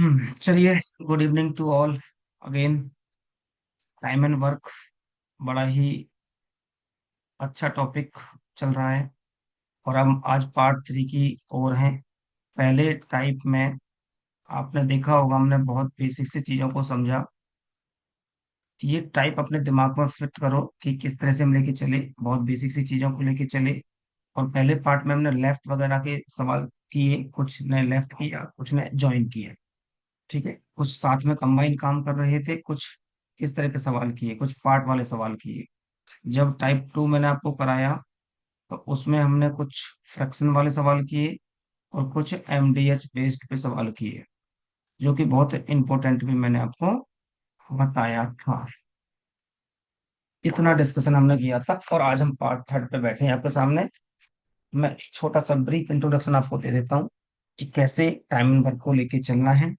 चलिए। Good evening to all again. Time and work बड़ा ही अच्छा टॉपिक चल रहा है। और हम आज पार्ट 3 की ओर हैं। पहले टाइप में आपने देखा होगा, हमने बहुत बेसिक से चीज़ों को समझा। ये टाइप अपने दिमाग में फिट करो कि किस तरह से हम लेके चले, बहुत बेसिक सी चीज़ों को लेके चले। और पहले पार्ट में हमने लेफ्ट वगैरह के सवाल किए, कुछ ने लेफ्ट किया, कुछ ने ज्वाइन किया। ठीक है, कुछ साथ में कंबाइन काम कर रहे थे, कुछ इस तरह के सवाल किए, कुछ पार्ट वाले सवाल किए। जब टाइप 2 मैंने आपको कराया तो उसमें हमने कुछ फ्रैक्शन वाले सवाल किए और कुछ एमडीएच बेस्ड पे सवाल किए, जो कि बहुत इंपॉर्टेंट भी मैंने आपको बताया था। इतना डिस्कशन हमने किया था और आज हम पार्ट 3 पे बैठे हैं आपके सामने। मैं एक छोटा सा ब्रीफ इंट्रोडक्शन आपको दे देता हूँ कि कैसे टाइम वर्क को लेके चलना है।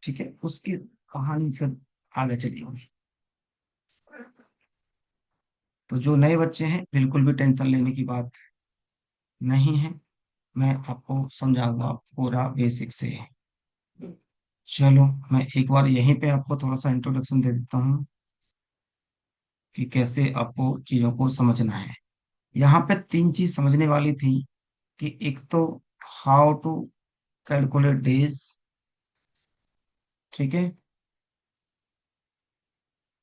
ठीक है, उसकी कहानी फिर आगे चलिए। तो जो नए बच्चे हैं, बिल्कुल भी टेंशन लेने की बात नहीं है। मैं आपको समझाऊंगा पूरा बेसिक से। चलो, मैं एक बार यहीं पे आपको थोड़ा सा इंट्रोडक्शन दे देता हूँ कि कैसे आपको चीजों को समझना है। यहाँ पे तीन चीज समझने वाली थी कि एक तो हाउ टू कैलकुलेट डेज। ठीक है,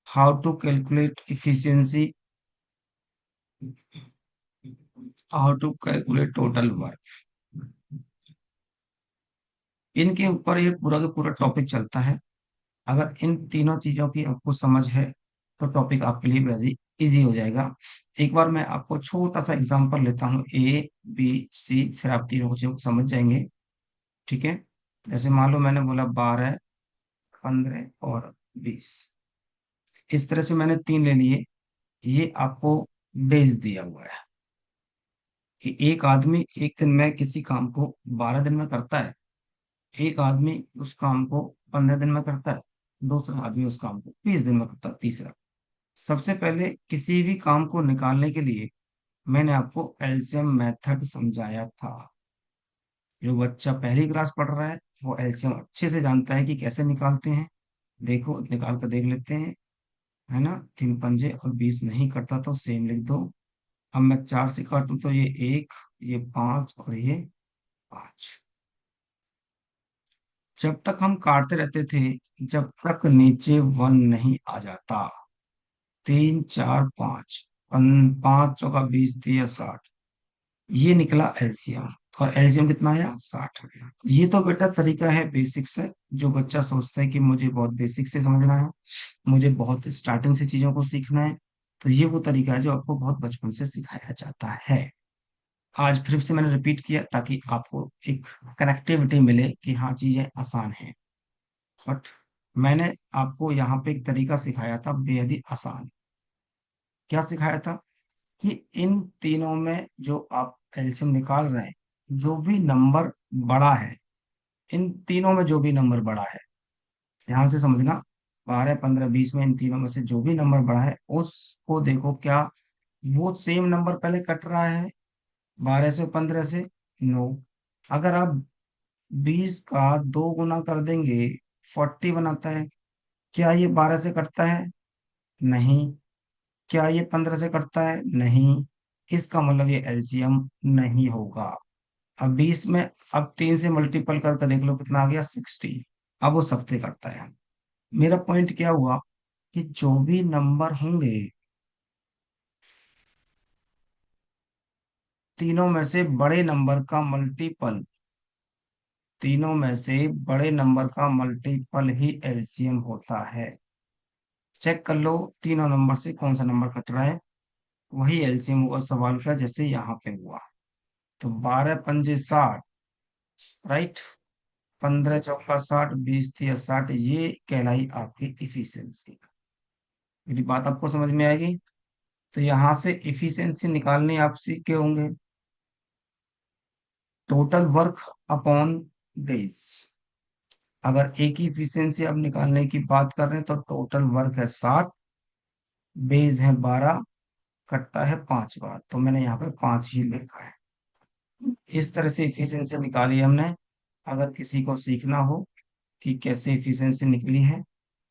how to calculate efficiency, how to calculate total work. इनके ऊपर ये पूरा का पूरा टॉपिक चलता है। अगर इन तीनों चीजों की आपको समझ है तो टॉपिक आपके लिए वैसे इजी हो जाएगा। एक बार मैं आपको छोटा सा एग्जांपल लेता हूँ, ए बी सी, फिर आप तीनों चीजों को समझ जाएंगे। ठीक है, जैसे मान लो मैंने बोला 12, 15 और 20। इस तरह से मैंने तीन ले लिए। ये आपको डेज दिया हुआ है कि एक आदमी एक दिन में किसी काम को 12 दिन में करता है, एक आदमी उस काम को 15 दिन में करता है, दूसरा आदमी उस काम को 20 दिन में करता है, तीसरा। सबसे पहले किसी भी काम को निकालने के लिए मैंने आपको एलसीएम मेथड समझाया था। जो बच्चा पहली क्लास पढ़ रहा है वो एलसीएम अच्छे से जानता है कि कैसे निकालते हैं। देखो, निकाल कर देख लेते हैं। है ना, 3 पंजे और 20 नहीं करता तो सेम लिख दो। अब मैं 4 से काटूं तो ये 1, ये 5 और ये 5। जब तक हम काटते रहते थे, जब तक नीचे 1 नहीं आ जाता। 3, 4, 5, 5 चौका 20, 30, 60। ये निकला एलसीएम। और एलसीएम कितना आया? 60। ये तो बेटा तरीका है बेसिक से। जो बच्चा सोचता है कि मुझे बहुत बेसिक से समझना है, मुझे बहुत स्टार्टिंग से चीजों को सीखना है, तो ये वो तरीका है जो आपको बहुत बचपन से सिखाया जाता है। आज फिर से मैंने रिपीट किया ताकि आपको एक कनेक्टिविटी मिले कि हाँ, चीजें आसान हैं। बट मैंने आपको यहाँ पे एक तरीका सिखाया था बेहद ही आसान। क्या सिखाया था कि इन तीनों में जो आप एलसीएम निकाल रहे हैं, जो भी नंबर बड़ा है, इन तीनों में जो भी नंबर बड़ा है, ध्यान से समझना। 12, 15, 20 में इन तीनों में से जो भी नंबर बड़ा है उसको देखो, क्या वो सेम नंबर पहले कट रहा है 12 से 15 से? नो। अगर आप 20 का 2 गुना कर देंगे, 40 बनाता है। क्या ये 12 से कटता है? नहीं। क्या ये 15 से कटता है? नहीं। इसका मतलब ये एलसीएम नहीं होगा। अब 20 में अब 3 से मल्टीपल करके देख लो कितना आ गया, 60। अब वो सबसे कटता है। मेरा पॉइंट क्या हुआ कि जो भी नंबर होंगे, तीनों में से बड़े नंबर का मल्टीपल, तीनों में से बड़े नंबर का मल्टीपल ही एलसीएम होता है। चेक कर लो तीनों नंबर से कौन सा नंबर कट रहा है, वही एलसीएम हुआ सवाल का, जैसे यहाँ पे हुआ। तो 12 पंजे 60, राइट। 15 चौका 60, 20 तिया 60, ये कहलाई आपकी इफिशियंसी। मेरी बात आपको समझ में आएगी? तो यहां से इफिशियंसी निकालने आप सीख के होंगे, टोटल वर्क अपॉन डेज। अगर एक ही इफिशियंसी आप निकालने की बात कर रहे हैं तो टोटल वर्क है 60, बेज है 12, कटता है 5 बार, तो मैंने यहाँ पे 5 ही लिखा है। इस तरह से इफिशियंसी निकाली हमने। अगर किसी को सीखना हो कि कैसे इफिशिएंसी निकली है।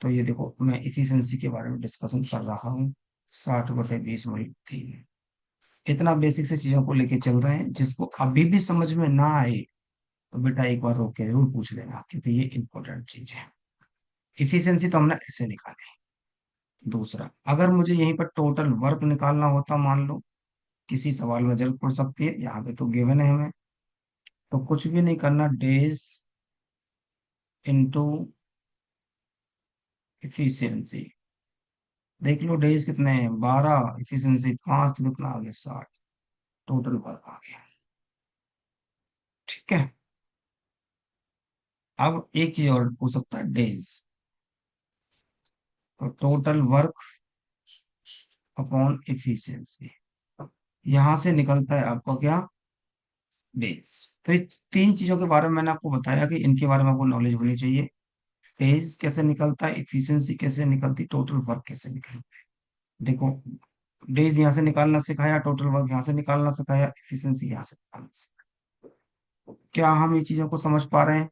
तो ये देखो, मैं इफिशिएंसी के बारे में डिस्कशन कर रहा हूँ। 60/20 - 3। इतना बेसिक से चीजों को लेके चल रहे हैं, जिसको अभी भी समझ में ना आए तो बेटा एक बार रोक के जरूर पूछ लेना, क्योंकि ये इंपॉर्टेंट चीज है। इफिशिएंसी तो हमने ऐसे निकाले। दूसरा, अगर मुझे यहीं पर टोटल वर्क निकालना होता, मान लो किसी सवाल में जरूरत पड़ सकती है, यहाँ पे तो गिवन है हमें, तो कुछ भी नहीं करना, डेज इनटू इफिशियंसी। देख लो डेज कितने हैं, 12, इफिशियंसी 5, तो कितना आ गया, 60। टोटल वर्क आ गया। ठीक है। अब एक चीज और पूछ सकता है, डेज, तो टोटल वर्क अपॉन इफिशियंसी, यहां से निकलता है आपका क्या, डेज। तो इस तीन चीजों के बारे में मैंने आपको बताया कि इनके बारे में आपको नॉलेज होनी चाहिए। डेज कैसे निकलता है, इफिशियंसी कैसे निकलती, टोटल वर्क कैसे निकलता है। देखो, डेज यहाँ से निकालना सिखाया, टोटल वर्क यहाँ से निकालना सिखाया, इफिशियंसी यहाँ से निकालना सिखाया। क्या हम ये चीजों को समझ पा रहे हैं।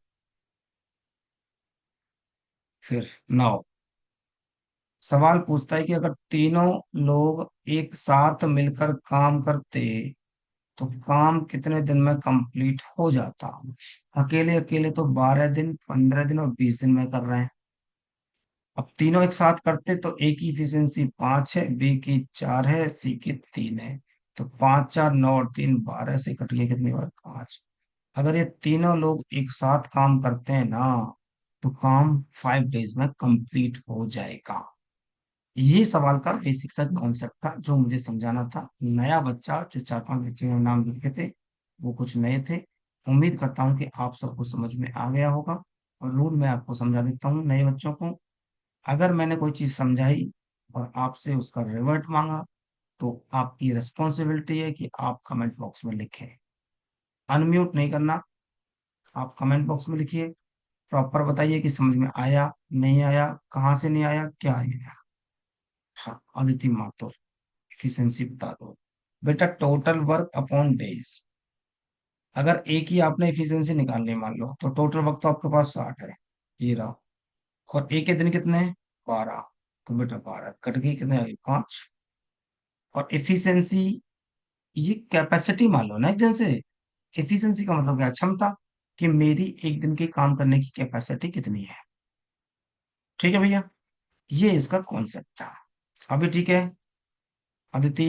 फिर नाउ सवाल पूछता है कि अगर तीनों लोग एक साथ मिलकर काम करते तो काम कितने दिन में कंप्लीट हो जाता। अकेले अकेले तो 12 दिन, 15 दिन और 20 दिन में कर रहे हैं। अब तीनों एक साथ करते तो ए की इफिशियंसी 5 है, बी की 4 है, सी की 3 है। तो 5, 4, 9 और 3, 12 से कट गया कितनी बार, 5। अगर ये तीनों लोग एक साथ काम करते हैं ना, तो काम 5 डेज में कंप्लीट हो जाएगा। ये सवाल का बेसिक सा कॉन्सेप्ट था जो मुझे समझाना था। नया बच्चा, जो 4-5 बच्चे ने नाम लिखे थे, वो कुछ नए थे। उम्मीद करता हूँ कि आप सबको समझ में आ गया होगा। और रूल मैं आपको समझा देता हूँ नए बच्चों को। अगर मैंने कोई चीज समझाई और आपसे उसका रिवर्ट मांगा, तो आपकी रिस्पॉन्सिबिलिटी है कि आप कमेंट बॉक्स में लिखें। अनम्यूट नहीं करना, आप कमेंट बॉक्स में लिखिए। प्रॉपर बताइए कि समझ में आया, नहीं आया, कहाँ से नहीं आया, क्या नहीं आया। हाँ, अदिति माथुर, एफिशिएंसी बता दो। बेटा टोटल वर्क अपॉन डेज, अगर एक ही आपने एफिशिएंसी निकालनी मान लो, तो टोटल वर्क तो आपके पास 60 है, ये रहा। और एक के दिन कितने हैं, 12। तो बेटा 12 कट गई, कितने आ गए, 5। और एफिशिएंसी, ये कैपेसिटी मान लो ना एक दिन से। एफिशिएंसी का मतलब क्या है? क्षमता, कि मेरी एक दिन के काम करने की कैपेसिटी कितनी है। ठीक है भैया, ये इसका कॉन्सेप्ट था। अभी ठीक है अदिति।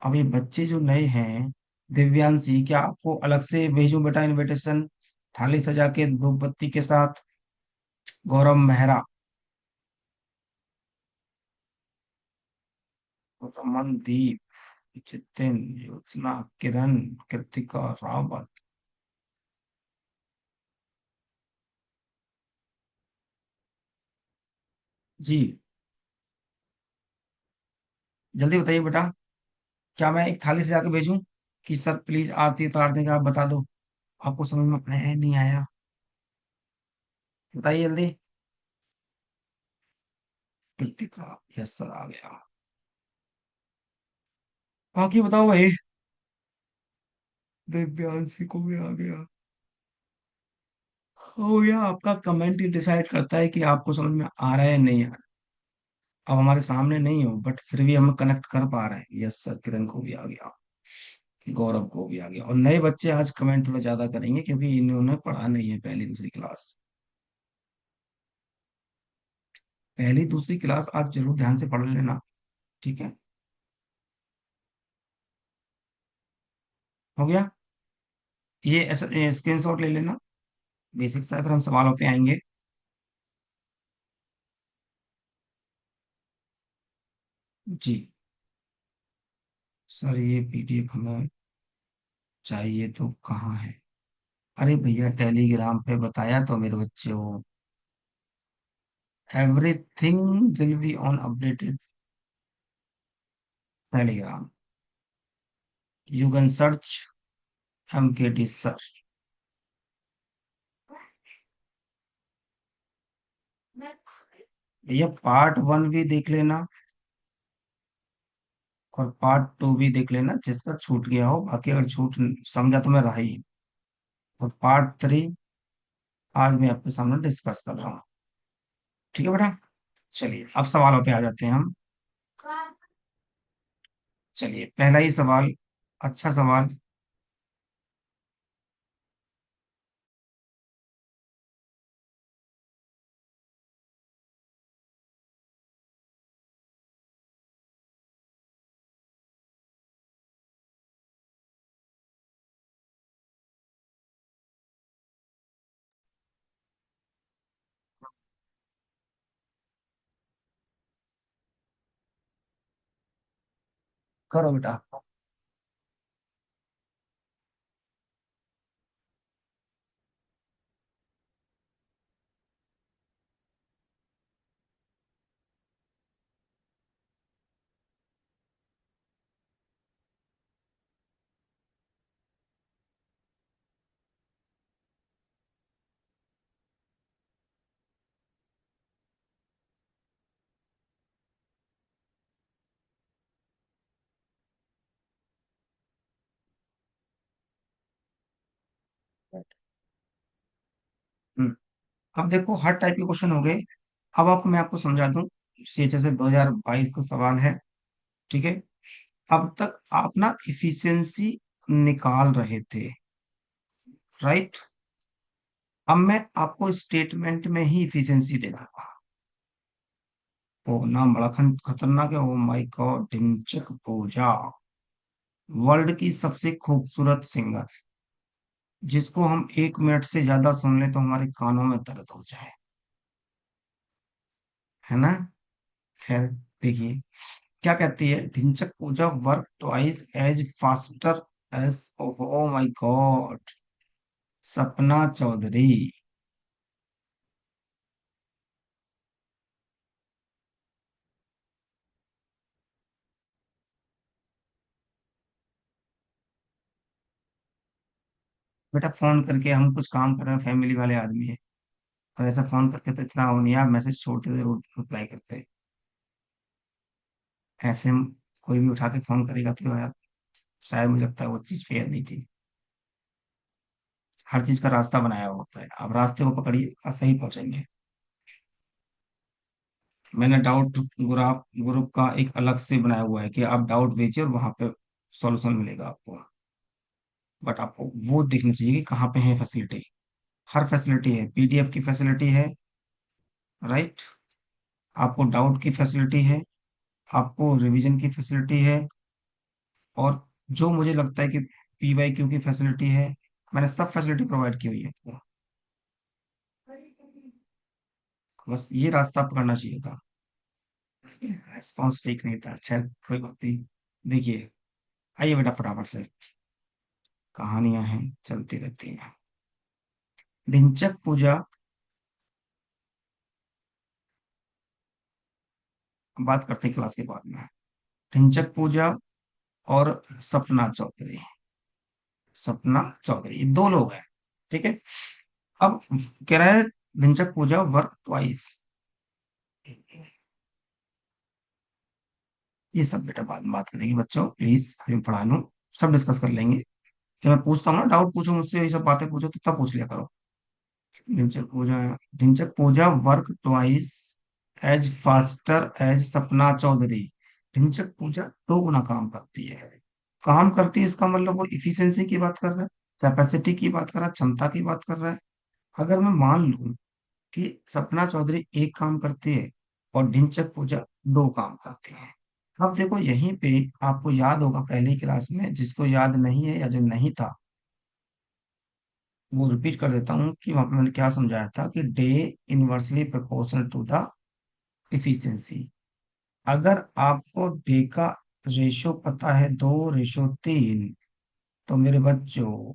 अभी बच्चे जो नए हैं, दिव्यांशी, क्या आपको अलग से भेजूं बेटा इनविटेशन, थाली सजा के धूप बत्ती के साथ। गौरव मेहरा, मनदीप, जितिन, ज्योत्सना, किरण, कृतिका रावत। जी, जल्दी बताइए बेटा। क्या मैं एक थाली सजा के भेजूं, कि सर प्लीज आरती उतार देंगे, आप बता दो। आपको समझ में आया नहीं आया, बताइए जल्दी। कृतिका, यस सर, आ गया। बाकी बताओ भाई। दिव्यांशी को भी आ गया। हो गया, आपका कमेंट ही डिसाइड करता है कि आपको समझ में आ रहा है नहीं आ रहा। अब हमारे सामने नहीं हो, बट फिर भी हम कनेक्ट कर पा रहे हैं। यस सर, किरण को भी आ गया, गौरव को भी आ गया। और नए बच्चे आज कमेंट थोड़ा ज्यादा करेंगे, क्योंकि इन्होंने पढ़ा नहीं है पहली दूसरी क्लास। पहली दूसरी क्लास आज जरूर ध्यान से पढ़ लेना। ठीक है, हो गया। ये ऐसा स्क्रीनशॉट ले लेना, बेसिक था, फिर हम सवालों पे आएंगे। जी सर, ये पीडीएफ हमें चाहिए तो कहाँ है। अरे भैया, टेलीग्राम पे बताया तो मेरे बच्चे को, everything will be on updated Telegram. You can search MKD sir. भैया पार्ट 1 भी देख लेना, और पार्ट 2 भी देख लेना, जिसका छूट गया हो। बाकी अगर छूट समझा तो मैं रहा ही। और पार्ट 3 आज मैं आपके सामने डिस्कस कर रहा हूँ। ठीक है बेटा। चलिए अब सवालों पे आ जाते हैं हम। चलिए पहला ही सवाल, अच्छा सवाल। करो बेटा। हम्म, अब देखो हर टाइप के क्वेश्चन हो गए। अब आपको मैं आपको समझा दूं। सीएचएस से 2022 का सवाल है। ठीक है। अब तक आप ना इफिशिएंसी निकाल रहे थे, राइट। अब मैं आपको स्टेटमेंट में ही इफिशिएंसी दे दूंगा। ओ नाम बड़ा खतरनाक है। Oh my God, Dhinchak Pooja, world की सबसे खूबसूरत सिंगर, जिसको हम 1 मिनट से ज्यादा सुन ले तो हमारे कानों में दर्द हो जाए, है ना। खैर, देखिए क्या कहती है। Dhinchak Pooja work twice as faster as, oh my god, Sapna Chaudhary. बेटा फोन करके हम कुछ काम कर रहे हैं, फैमिली वाले आदमी है, और ऐसा फोन करके तो इतना हो नहीं, आप मैसेज छोड़ते थे, रिप्लाई करते। ऐसे कोई भी उठा के फोन करेगा तो यार, शायद मुझे लगता है वो चीज फेयर नहीं थी। हर चीज का रास्ता बनाया हुआ होता है, आप रास्ते को पकड़िए और सही पहुंचेंगे। मैंने डाउट ग्रुप का एक अलग से बनाया हुआ है कि आप डाउट भेजिए और वहां पे सॉल्यूशन मिलेगा आपको। बट आपको वो देखना चाहिए कि कहाँ पे है फैसिलिटी। हर फैसिलिटी है, पीडीएफ की फैसिलिटी है, राइट। आपको डाउट की फैसिलिटी है, आपको रिवीजन की फैसिलिटी है, और जो मुझे लगता है कि पीवाईक्यू की फैसिलिटी है। मैंने सब फैसिलिटी प्रोवाइड की हुई है आपको। बस ये रास्ता पकड़ना चाहिए था। रिस्पॉन्स ठीक नहीं था, अच्छा कोई बात नहीं। देखिए, आइए बेटा फटाफट से, कहानियां हैं चलती रहती हैं। ढिंचक पूजा, बात करते हैं क्लास के बाद में। ढिंचक पूजा और सपना चौधरी, सपना चौधरी ये दो लोग हैं। ठीक है। अब कह रहा है ढिंचक पूजा वर्क ट्वाइस। ये सब बेटा बाद में बात करेंगे बच्चों, प्लीज अभी पढ़ा लो, सब डिस्कस कर लेंगे। जब मैं पूछता हूँ ना, डाउट पूछो मुझसे, ये सब बातें पूछो तो तब पूछ लिया करो। Dhinchak Pooja, Dhinchak Pooja work twice as faster as Sapna Chaudhary. ढिंचक पूजा दो गुना काम करती है। काम करती है इसका मतलब वो इफिशिएंसी की बात कर रहा है, कैपेसिटी की बात कर रहा है, क्षमता की बात कर रहा है। अगर मैं मान लूं कि सपना चौधरी एक काम करती है और ढिंचक पूजा दो काम करती है। अब देखो यहीं पे आपको याद होगा पहली क्लास में, जिसको याद नहीं है या जो नहीं था, वो रिपीट कर देता हूँ कि वहां पे मैंने क्या समझाया था कि day inversely proportional to the efficiency. अगर आपको डे का रेशो पता है 2:3, तो मेरे बच्चों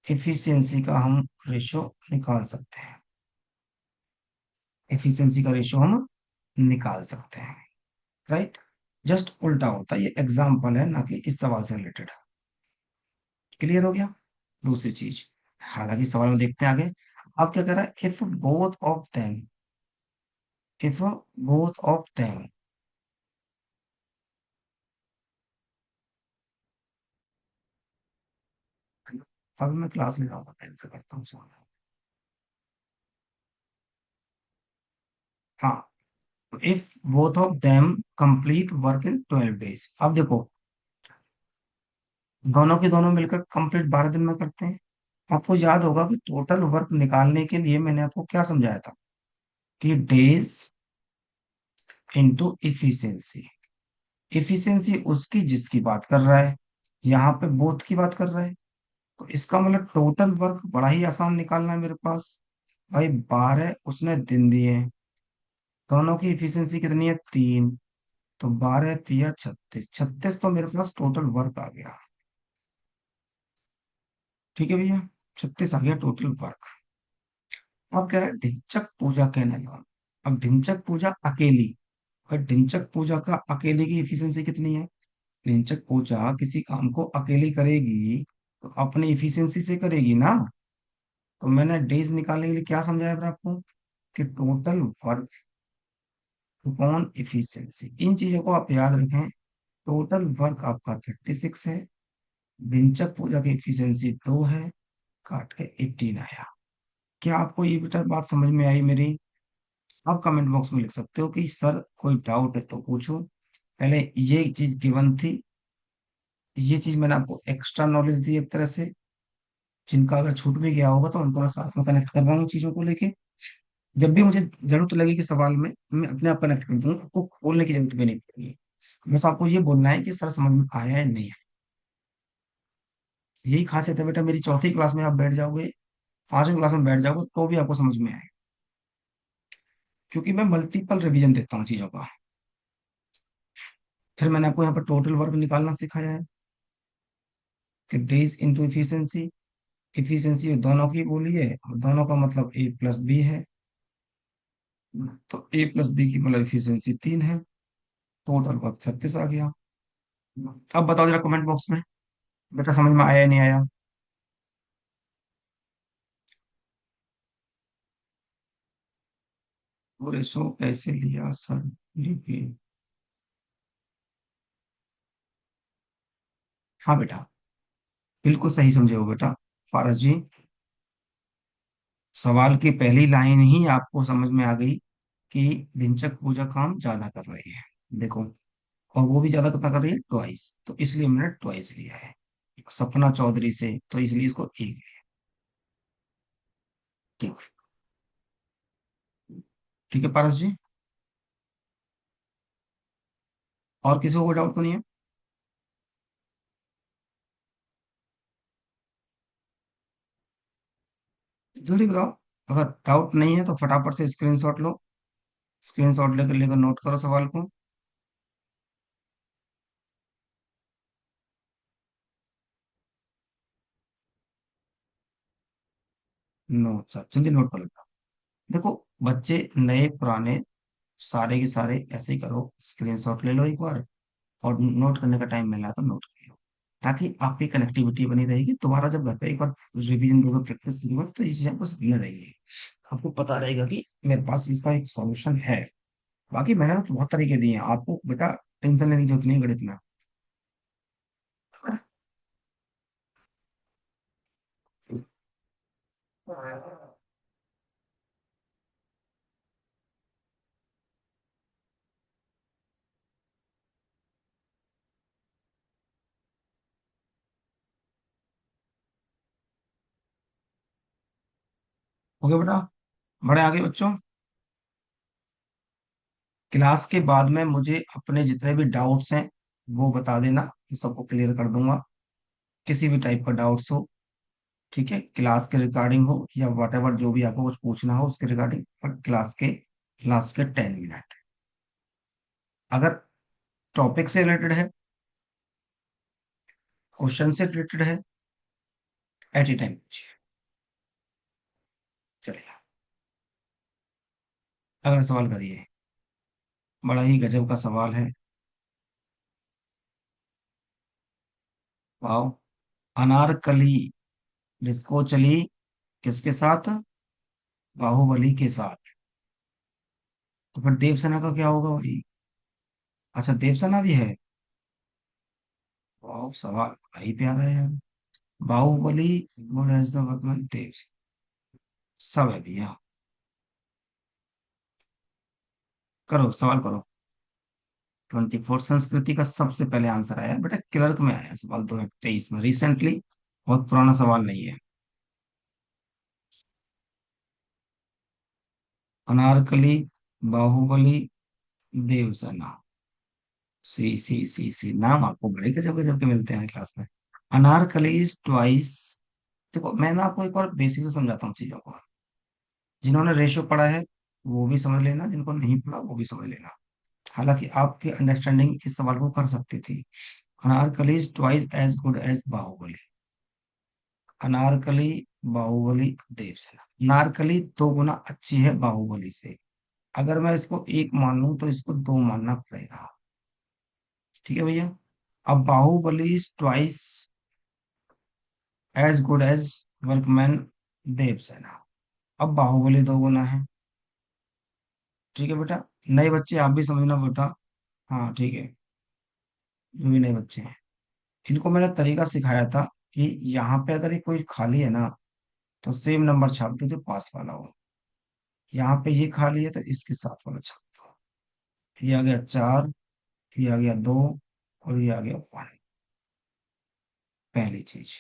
एफिशिएंसी का हम रेशो निकाल सकते हैं। एफिशिएंसी का रेशो हम निकाल सकते हैं, राइट। जस्ट उल्टा होता है, ये एग्जाम्पल है ना कि इस सवाल से रिलेटेड। क्लियर हो गया। दूसरी चीज, हालांकि सवाल में देखते हैं आगे। अब क्या कह रहा है, इफ बोथ ऑफ देम अब मैं क्लास ले रहा हूँ, करता हूँ सवाल। हाँ, if both of them complete work in 12 days. अब देखो, दोनों के दोनों मिलकर कंप्लीट 12 दिन में करते हैं। आपको याद होगा कि टोटल वर्क निकालने के लिए मैंने आपको क्या समझाया था, कि डेज इंटू इफिशियंसी। इफिशियंसी उसकी जिसकी बात कर रहा है, यहाँ पे बोथ की बात कर रहा है। तो इसका मतलब टोटल वर्क बड़ा ही आसान निकालना है मेरे पास। भाई 12 उसने दिन दिए हैं, दोनों की इफिशियंसी कितनी है, 3। तो 12 × 3 = 36, 36 तो मेरे पास टोटल वर्क आ गया। ठीक है भैया, 36 आ गया टोटल वर्क। अब कह रहा है ढिंचक पूजा कहने लगा। अब ढिंचक पूजा अकेली, और ढिंचक पूजा का अकेले की इफिशियंसी कितनी है। ढिंचक पूजा किसी काम को अकेली करेगी तो अपनी इफिशियंसी से करेगी ना। तो मैंने डेज निकालने के लिए क्या समझाया था आपको, कि टोटल वर्क अपॉन इफिशियंसी। इन चीजों को आप याद रखें। टोटल वर्क आपका 36 है, ढिंचक पूजा की इफिशियंसी 2 है, काट के 18 आया। क्या आपको ये बेटा बात समझ में आई मेरी। आप कमेंट बॉक्स में लिख सकते हो कि सर कोई डाउट है तो पूछो। पहले ये चीज गिवन थी, ये चीज मैंने आपको एक्स्ट्रा नॉलेज दी एक तरह से। जिनका अगर छूट भी गया होगा तो उनको मैं साथ में कनेक्ट कर रहा हूँ चीजों को लेके। जब भी मुझे जरूरत लगेगी सवाल में, मैं अपने आप कनेक्ट कर दूंगा, आपको खोलने की जरूरत भी नहीं पड़ेगी। बस आपको ये बोलना है कि सर समझ में आया है नहीं है। यही खासियत है बेटा मेरी, चौथी क्लास में आप बैठ जाओगे, 5वीं क्लास में बैठ जाओगे तो भी आपको समझ में आएगा, क्योंकि मैं मल्टीपल रिवीजन देता हूँ चीजों का। फिर मैंने आपको यहाँ पर टोटल वर्क निकालना सिखाया है, कि डेज इंटू इफिशियंसी। इफिशियंसी दोनों की बोली है, और दोनों का मतलब ए प्लस बी है। तो ए प्लस बी की मतलब इफिशियंसी 3 है, टोटल वर्क 36 आ गया। अब बताओ जरा कमेंट बॉक्स में, बेटा समझ में आया या नहीं आया। पूरे 100 कैसे लिया सर, लिखिए। हाँ बेटा, बिल्कुल सही समझे हो बेटा। पारस जी, सवाल की पहली लाइन ही आपको समझ में आ गई कि दिनचक पूजा काम ज्यादा कर रही है। देखो, और वो भी ज्यादा कितना कर रही है, ट्वाइस, तो इसलिए मैंने ट्वाइस लिया है। सपना चौधरी से, तो इसलिए इसको एक लिया। ठीक। ठीक है पारस जी, और किसी को कोई डाउट तो नहीं है। जल्दी बताओ। अगर डाउट नहीं है तो फटाफट से स्क्रीनशॉट लो, स्क्रीनशॉट लेकर लेकर नोट करो सवाल को। नोट सर, जल्दी नोट कर लो। देखो, बच्चे नए पुराने सारे के सारे ऐसे ही करो, स्क्रीनशॉट ले लो एक बार, और नोट करने का टाइम मिला तो नोट कर लो, ताकि आपकी कनेक्टिविटी बनी रहेगी। दोबारा जब घर पे एक बार रिवीजन दोगे, प्रैक्टिस करोगे, तो ये चीजें आपको समझ रहेगी। आपको पता रहेगा कि मेरे पास इसका एक सॉल्यूशन है। बाकी मैंने तो बहुत तरीके दिए हैं आपको बेटा, टेंशन लेने की जरूरत नहीं है गणित में। ओके बेटा, बड़े आगे बच्चों, क्लास के बाद में मुझे अपने जितने भी डाउट्स हैं वो बता देना, मैं सबको क्लियर कर दूंगा। किसी भी टाइप का डाउट्स हो, ठीक है, क्लास के रिगार्डिंग हो या वट एवर, जो भी आपको कुछ पूछना हो उसके रिगार्डिंग, पर क्लास के लास्ट के 10 मिनट, अगर टॉपिक से रिलेटेड है, क्वेश्चन से रिलेटेड है, एट ए टाइम पूछिए। चलिए, अगला सवाल करिए। बड़ा ही गजब का सवाल है। वाओ, अनारकली डिस्को चली किसके साथ, बाहुबली के साथ। तो फिर देवसेना का क्या होगा भाई। अच्छा, देवसेना भी है। वाह, सवाल बड़ा ही प्यारा है यार। Baahubali, good as the workman, Dev, सब है भैया। करो सवाल करो। 24 संस्कृति का सबसे पहले आंसर आया बेटा, क्लर्क में आया सवाल 2023 में, रिसेंटली, बहुत पुराना सवाल नहीं है। अनारकली, बाहुबली, देवसेना। सी नाम आपको बड़े गजब गजब के मिलते हैं क्लास में। Anarkali is twice. देखो मैं ना आपको एक और बेसिक से समझाता हूँ चीजों को। जिन्होंने रेशियो पढ़ा है वो भी समझ लेना, जिनको नहीं पढ़ा वो भी समझ लेना। हालांकि आपकी अंडरस्टैंडिंग इस सवाल को कर सकती थी। Anarkali is twice as good as Baahubali. Anarkali, Baahubali, Devsena. Anarkali दो गुना अच्छी है बाहुबली से। अगर मैं इसको एक मान लूं तो इसको दो मानना पड़ेगा। ठीक है भैया। अब Baahubali is twice as good as workman Devsena. अब बाहुबली दो गुना है। ठीक है बेटा। नए बच्चे आप भी समझना बेटा। हाँ ठीक है। जो भी नए बच्चे हैं, इनको मैंने तरीका सिखाया था कि यहाँ पे अगर ये कोई खाली है ना, तो सेम नंबर छाप दो जो पास वाला हो। यहाँ पे ये खाली है तो इसके साथ वाला छाप दो। ये आ गया चार, ये आ गया दो, और ये आ गया वन। पहली चीज,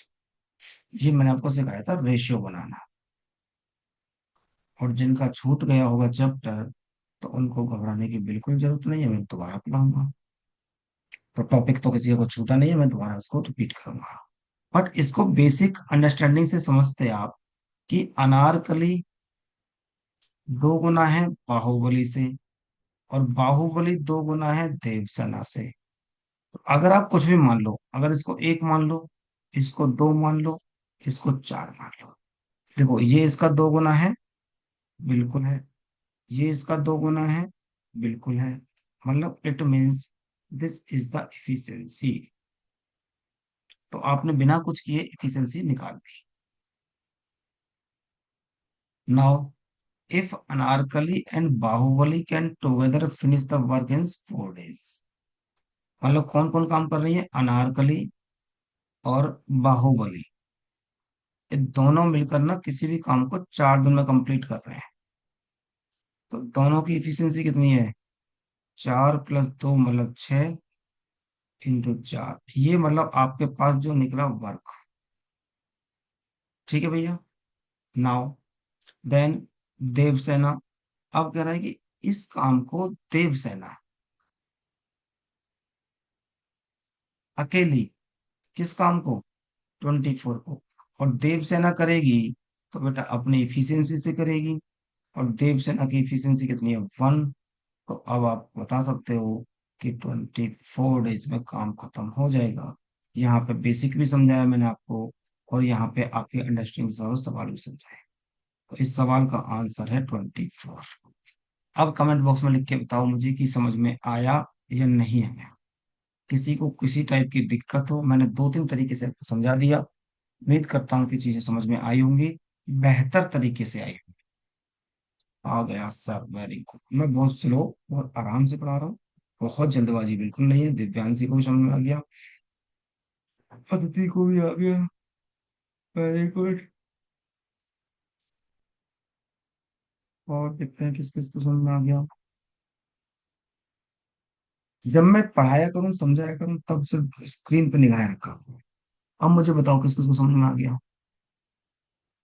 ये मैंने आपको सिखाया था रेशियो बनाना। और जिनका छूट गया होगा चैप्टर, तो उनको घबराने की बिल्कुल जरूरत नहीं है, मैं दोबारा पढ़ाऊंगा। तो टॉपिक तो किसी को छूटा नहीं है, मैं दोबारा उसको रिपीट करूंगा। बट इसको बेसिक अंडरस्टैंडिंग से समझते आप कि अनारकली दो गुना है बाहुबली से, और बाहुबली दो गुना है देवसेना से। तो अगर आप कुछ भी मान लो, अगर इसको एक मान लो, इसको दो मान लो, इसको चार मान लो, देखो ये इसका दो गुना है, बिल्कुल है। ये इसका दो गुना है, बिल्कुल है। मतलब it means this is the efficiency. तो आपने बिना कुछ किए इफिशियंसी निकाल दी। Now if Anarkali and Bahubali can together finish the work in 4 days, मतलब कौन कौन काम कर रही है, अनारकली और बाहुबली, ये दोनों मिलकर ना किसी भी काम को 4 दिन में कंप्लीट कर रहे हैं। तो दोनों की इफिशियंसी कितनी है, 4 + 2 मतलब 6 × 4, ये मतलब आपके पास जो निकला वर्क। ठीक है भैया। नाउ देन देवसेना, अब कह रहा है कि इस काम को देवसेना अकेली, किस काम को, 24 को, और देवसेना करेगी तो बेटा अपनी इफिशियंसी से करेगी। और देवसेना की इफिशियंसी कितनी है, 1। तो अब आप बता सकते हो कि 24 डेज में काम खत्म हो जाएगा। यहाँ पे बेसिक भी समझाया मैंने आपको, और यहाँ पे आपके अंडरस्टैंडिंग सवाल भी समझाए। तो इस सवाल का आंसर है 24। अब कमेंट बॉक्स में लिख के बताओ मुझे कि समझ में आया या नहीं आया। किसी को किसी टाइप की दिक्कत हो, मैंने 2-3 तरीके से आपको समझा दिया। उम्मीद करता हूँ कि चीजें समझ में आई होंगी, बेहतर तरीके से आई होंगी। आ गया सर, वेरी गुड। मैं बहुत स्लो, बहुत आराम से पढ़ा रहा हूँ, बहुत जल्दबाजी बिल्कुल नहीं है। दिव्यांशी को भी समझ में आ गया, अदिति को भी आ गया, वेरी गुड। और देखते हैं किस किस को समझ में आ गया। जब मैं पढ़ाया करूँ समझाया करूँ तब सिर्फ स्क्रीन पे निगाहें रखा करो। अब मुझे बताओ किस किस को समझ में आ गया।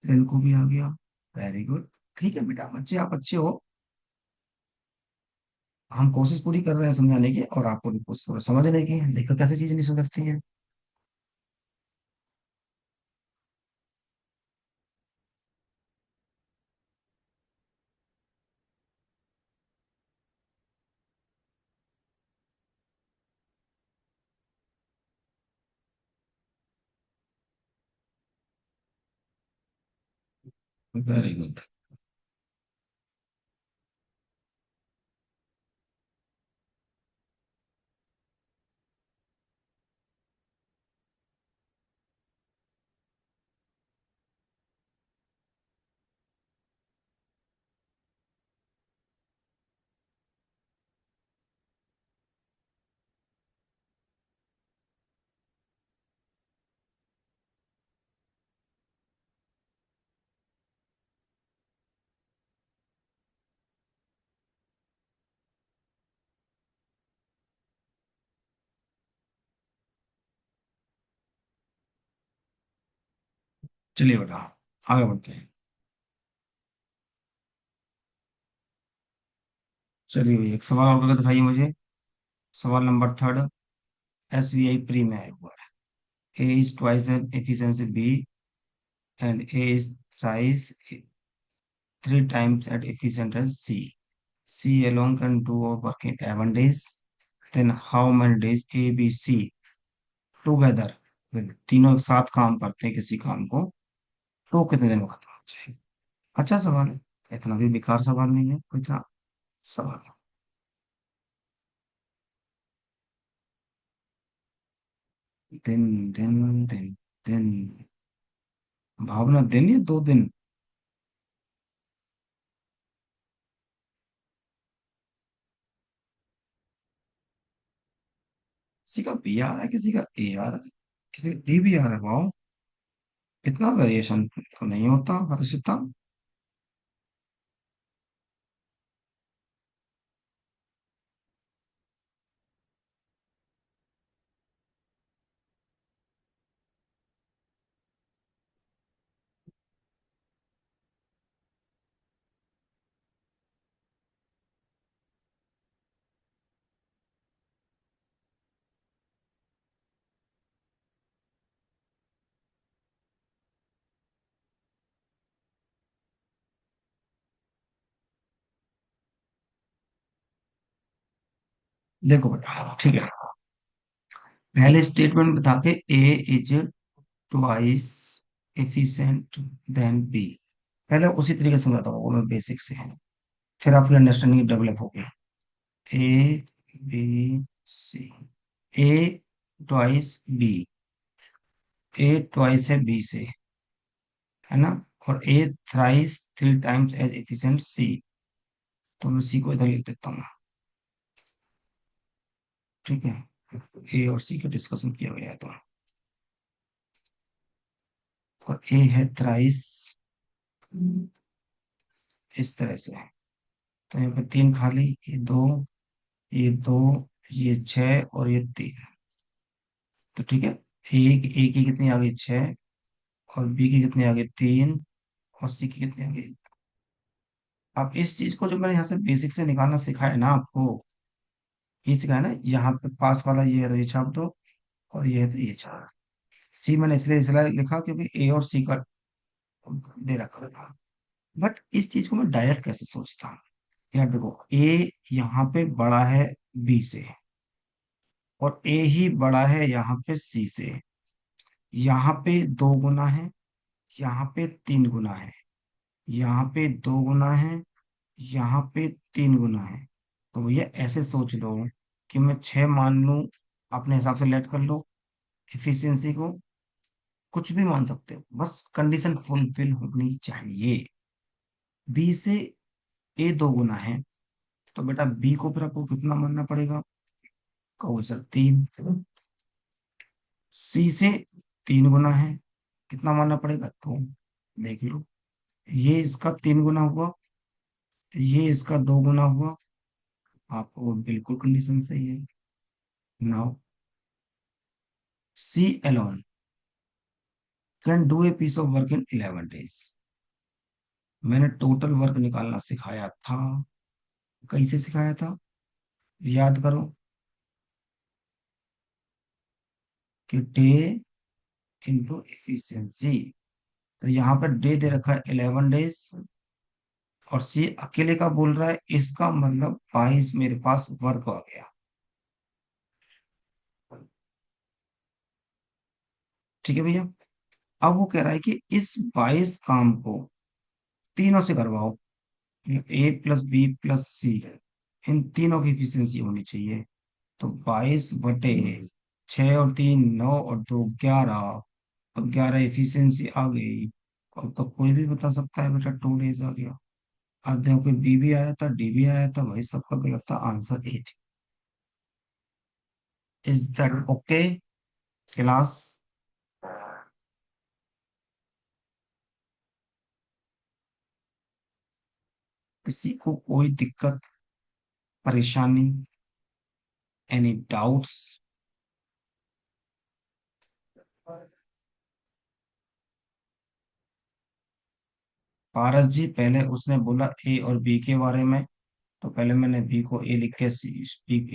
इनको भी आ गया, वेरी गुड। ठीक है बेटा, बच्चे आप अच्छे हो। हम कोशिश पूरी कर रहे हैं समझाने की, और आपको भी कोशिश समझने की। देखो कैसे चीजें नहीं सुधरती है। Very good. चलिए बेटा, आगे बढ़ते हैं। चलिए भैया, एक सवाल और करके दिखाइए मुझे। सवाल number third. S B I pre में आया हुआ है। A is twice an efficiency B and A is thrice three times at efficient as C. C alone can do our work in 11 days. Then how many days A, B, C together will तीनों एक साथ काम करते हैं किसी काम को, तो कितने दिन में खत्म हो जाएगा? अच्छा सवाल है, इतना भी बेकार सवाल नहीं है, कोई इतना सवाल है। दिन दिन दिन दिन, भावना दिन या 2 दिन? किसी का बी आ रहा है, किसी का ए आ रहा है, किसी का डी भी आ रहा है। वाह, इतना वेरिएशन तो नहीं होता हर्षिता। देखो बेटा, ठीक है, पहले स्टेटमेंट बता के A is twice efficient than B, पहले उसी तरीके से समझाता हूँ मैं बेसिक से, फिर आपकी अंडरस्टैंडिंग डेवलप होगी। A B C, A twice B, A twice है बी से, है ना, और A thrice three times as efficient C, तो मैं सी को इधर लिख देता हूँ। ठीक है, ए और सी का डिस्कशन किया गया है तो, और ए है थ्राइस इस तरह से, तो यहाँ पे 3 खाली, ये 2, ये 2, ये 6 और ये 3। तो ठीक है, ए की कितनी आ गई 6, और बी की कितनी आ गई 3, और सी की कितनी आ गई। अब इस चीज को जो मैंने यहाँ से बेसिक से निकालना सिखाया ना आपको, ये सिखाया ना, यहाँ पे पास वाला ये है तो ये छाप दो, और ये है तो ये छाप। सी मैंने इसलिए इसलिए लिखा क्योंकि ए और सी का दे रखा था। बट इस चीज को मैं डायरेक्ट कैसे सोचता हूँ? यार देखो, ए यहाँ पे बड़ा है बी से, और ए ही बड़ा है यहाँ पे सी से। यहाँ पे 2 गुना है, यहाँ पे 3 गुना है, यहाँ पे 2 गुना है, यहाँ पे 3 गुना है। तो भैया ऐसे सोच लो कि मैं 6 मान लूं, अपने हिसाब से लेट कर लो एफिशिएंसी को, कुछ भी मान सकते हो, बस कंडीशन फुलफिल होनी चाहिए। बी से ए 2 गुना है, तो बेटा बी को फिर आपको कितना मानना पड़ेगा? कहो सर 3। सी से 3 गुना है, कितना मानना पड़ेगा? तो देख लो, ये इसका 3 गुना हुआ, ये इसका 2 गुना हुआ, आपको बिल्कुल कंडीशन सही है। Now C alone can do a piece of work in 11 days। मैंने टोटल वर्क निकालना सिखाया था, कैसे सिखाया था? याद करो, कि डे इंटू एफिशिएंसी। तो यहाँ पर डे दे रखा है 11 डेज, और सी अकेले का बोल रहा है, इसका मतलब 22 मेरे पास वर्क आ गया। ठीक है भैया, अब वो कह रहा है कि इस 22 काम को तीनों से करवाओ, ए प्लस बी प्लस सी, इन तीनों की इफिशियंसी होनी चाहिए। तो 22/6 और 3 9 और 2 11, तो 11 एफिशिएंसी आ गई। अब तो कोई भी बता सकता है बेटा 2 डेज आ गया। अब देखो, बी भी आया था, डी भी आया था, वही सबका गलत था, answer 8। Is that okay class? किसी को कोई दिक्कत, परेशानी, एनी डाउट्स? पारस जी, पहले उसने बोला ए और बी के बारे में, तो पहले मैंने बी को ए लिख के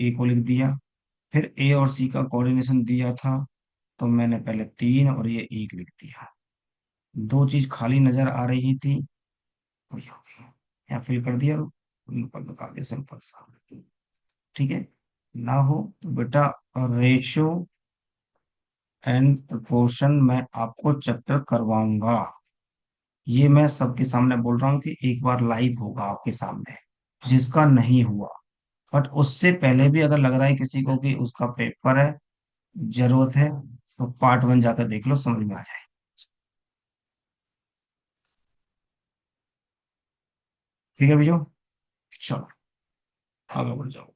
ए को लिख दिया। फिर ए और सी का कोऑर्डिनेशन दिया था, तो मैंने पहले 3 और ये 1 लिख दिया। दो चीज खाली नजर आ रही थी, वही हो गई। यहाँ फिल कर दिया, ऊपर लगा दिया सिंपल सा। ठीक है। ना हो तो बेटा रेशियो एंड प्रोपोर्शन मैं आपको चैप्टर करवाऊंगा। ये मैं सबके सामने बोल रहा हूँ कि एक बार लाइव होगा आपके सामने, जिसका नहीं हुआ। बट उससे पहले भी अगर लग रहा है किसी को कि उसका पेपर है, जरूरत है, तो पार्ट 1 जाकर देख लो, समझ में आ जाए। ठीक है भैया, चलो आगे बढ़ जाओ।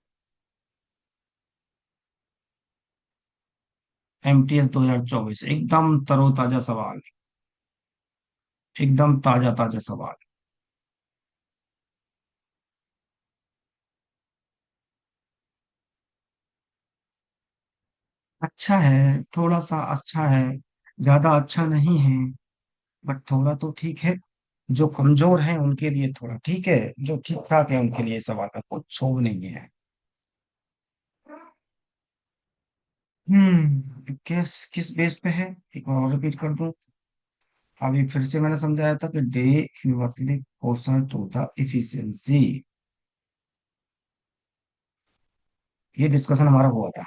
एमटीएस 2024 एकदम तरोताजा सवाल, एकदम ताजा ताजा सवाल। अच्छा है, थोड़ा सा अच्छा है, ज्यादा अच्छा नहीं है, बट थोड़ा तो ठीक है। जो कमजोर है उनके लिए थोड़ा ठीक है, जो ठीक ठाक है उनके लिए सवाल में कुछ छोड़ नहीं है। किस किस बेस पे है, एक बार और रिपीट कर दूं। अभी फिर से मैंने समझाया था कि day inversely proportional to the efficiency. ये डिस्कशन हमारा हुआ था।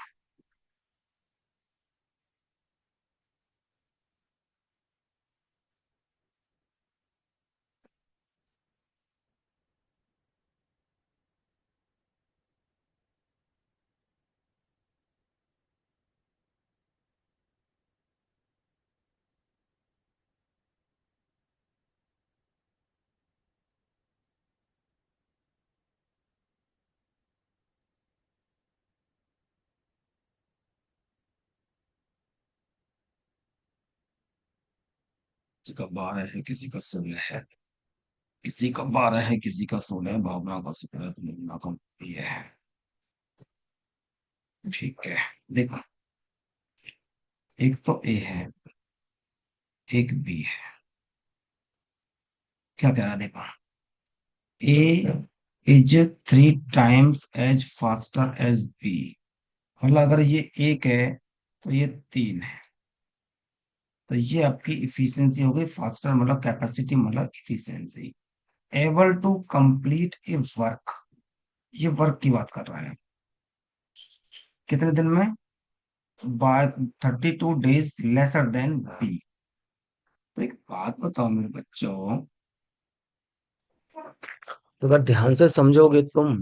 किसी का 12 है, किसी का 16 है, किसी का 12 है, किसी का 16 है, भावना का 16 है, तो मुन्ना का ये है। ठीक है। देखो, एक तो ए है, एक बी है। क्या कह रहा, देखो। A is 3 times as faster as B. मतलब अगर ये एक है तो ये 3 है, तो ये आपकी इफिशियंसी हो गई। फास्टर मतलब कैपेसिटी मतलब efficiency. Able to complete a work, ये वर्क की बात कर रहा है। कितने दिन में? By 32 days lesser than B. तो एक बात बताओ मेरे बच्चों, तो अगर ध्यान से समझोगे तुम,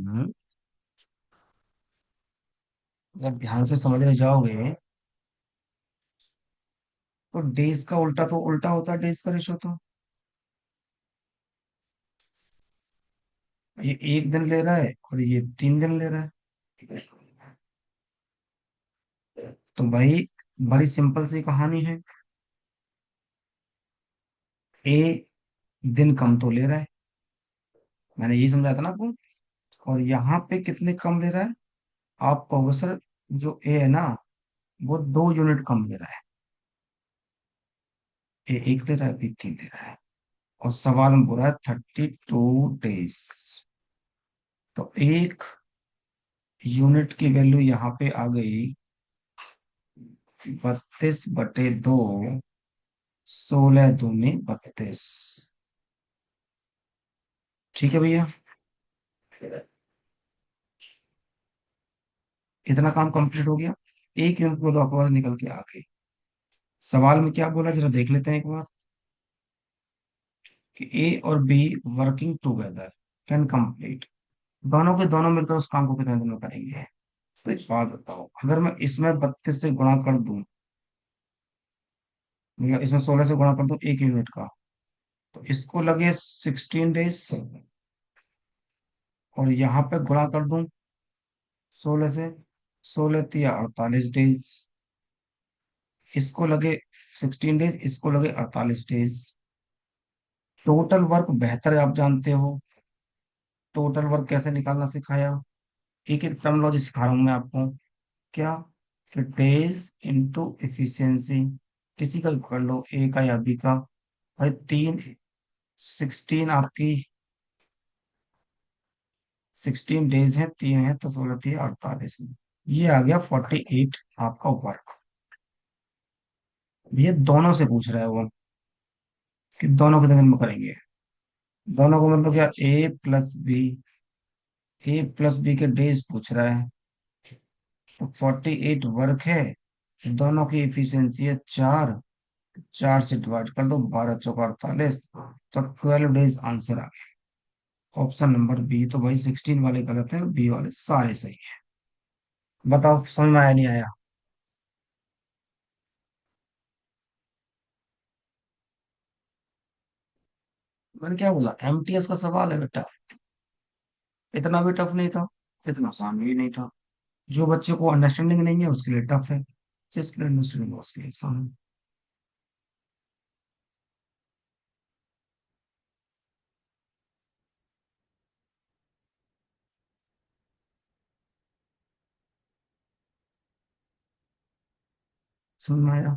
अगर ध्यान से समझने जाओगे, तो डेज का उल्टा तो उल्टा होता है डेज का रेशो तो। ये 1 दिन ले रहा है और ये 3 दिन ले रहा है, तो भाई बड़ी सिंपल सी कहानी है। ए दिन कम तो ले रहा है, मैंने यही समझाया था ना आपको। और यहाँ पे कितने कम ले रहा है? आप कहोगे सर, जो ए है ना, वो 2 यूनिट कम ले रहा है। ए 1 ले रहा है, बी 3 ले रहा है। और सवाल में बोल रहा है 32 डेज, तो 1 यूनिट की वैल्यू यहाँ पे आ गई 32/2। 16 दूनी 32। ठीक है भैया, इतना काम कंप्लीट हो गया। 1 यूनिट को तो आपके पास निकल के आ गई। सवाल में क्या बोला, जरा देख लेते हैं एक बार। कि ए और be working together can complete, दोनों के दोनों मिलकर उस काम को कितने दिन में करेंगे। तो एक बात बताओ, अगर मैं इसमें 32 से गुणा कर दूं, मतलब इसमें 16 से गुणा कर दूं 1 यूनिट का, तो इसको लगे 16 डेज। और यहाँ पे गुणा कर दूं 16 से, 16 तिया 48 डेज। इसको लगे 16 डेज, इसको लगे 48 डेज। टोटल वर्क बेहतर है, आप जानते हो। टोटल वर्क कैसे निकालना सिखाया, एक एक टर्मोलॉजी सिखा रहा हूं मैं आपको। क्या? कि डेज इंटू इफिशियंसी, किसी का भी पकड़ लो, ए का या बी का। भाई 3 16 आपकी, 16 डेज है, 3 है तो 16 3 48। ये आ गया 48 आपका वर्क। ये दोनों से पूछ रहा है वो कि दोनों कितने दिन में करेंगे। दोनों को मतलब क्या, ए प्लस बी के डेज पूछ रहा है। तो 48 वर्क है, दोनों की इफिशियंसी है 4, 4 से डिवाइड कर दो, 12 चौका 48, तो 12 डेज आंसर आ गया। Option number B. तो भाई 16 वाले गलत है, बी वाले सारे सही है। बताओ समझ में आया नहीं आया। मैंने क्या बोला, एमटीएस का सवाल है बेटा, इतना भी टफ नहीं था, इतना आसान भी नहीं था। जो बच्चे को अंडरस्टैंडिंग नहीं है उसके लिए टफ है, जिसके लिए अंडरस्टैंडिंग है उसके लिए आसान है। समझ में आया।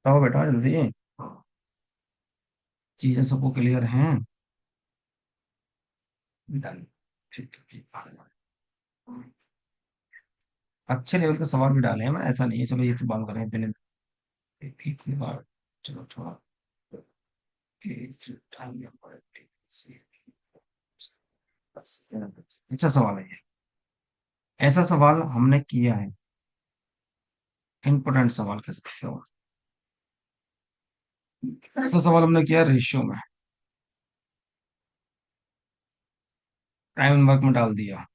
तो बेटा जल्दी, चीजें सबको क्लियर हैं। डन। ठीक है। अच्छे लेवल के सवाल भी डाले हैं मैंने, ऐसा नहीं है। चलो ये तो बात करें पहले, एक ही बार। चलो थोड़ा अच्छा सवाल है ये। ऐसा सवाल हमने किया है, इम्पोर्टेंट सवाल कह सकते हो। ऐसा सवाल हमने किया रेशियो में, टाइम एंड वर्क में डाल दिया।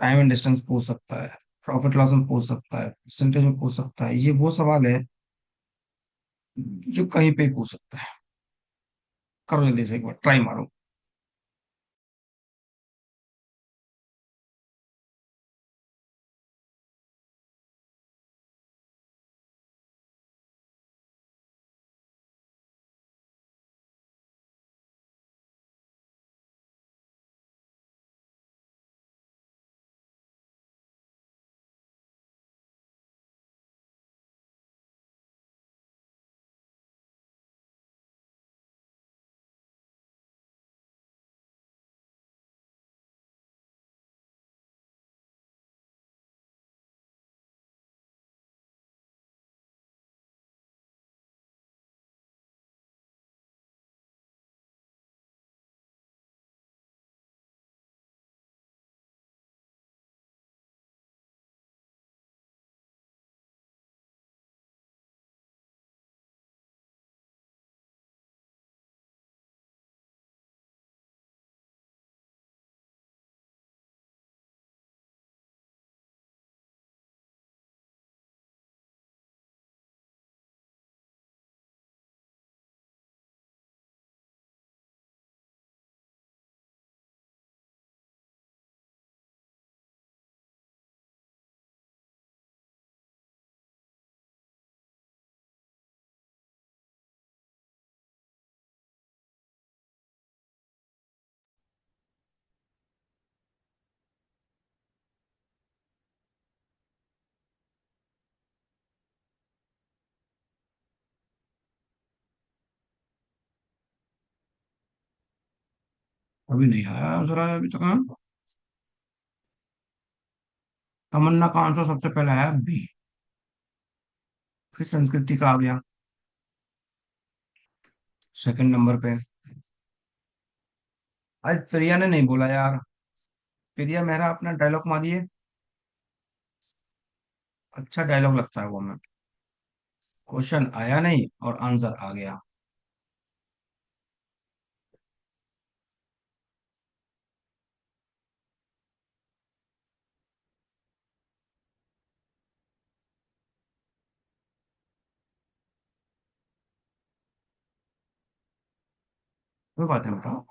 टाइम एंड डिस्टेंस पूछ सकता है, प्रॉफिट लॉस में पूछ सकता है, परसेंटेज में पूछ सकता है। ये वो सवाल है जो कहीं पे भी पूछ सकता है। करो जल्दी से एक बार ट्राई मारो। अभी नहीं आया जरा अभी तक, हाँ? तमन्ना का आंसर सबसे पहले आया बी, फिर संस्कृति का आ गया सेकंड नंबर पे। आज प्रिया ने नहीं बोला यार, प्रिया मेहरा अपना डायलॉग मारिए। अच्छा डायलॉग लगता है वो हमें। क्वेश्चन आया नहीं और आंसर आ गया। कोई बात नहीं, बताओ।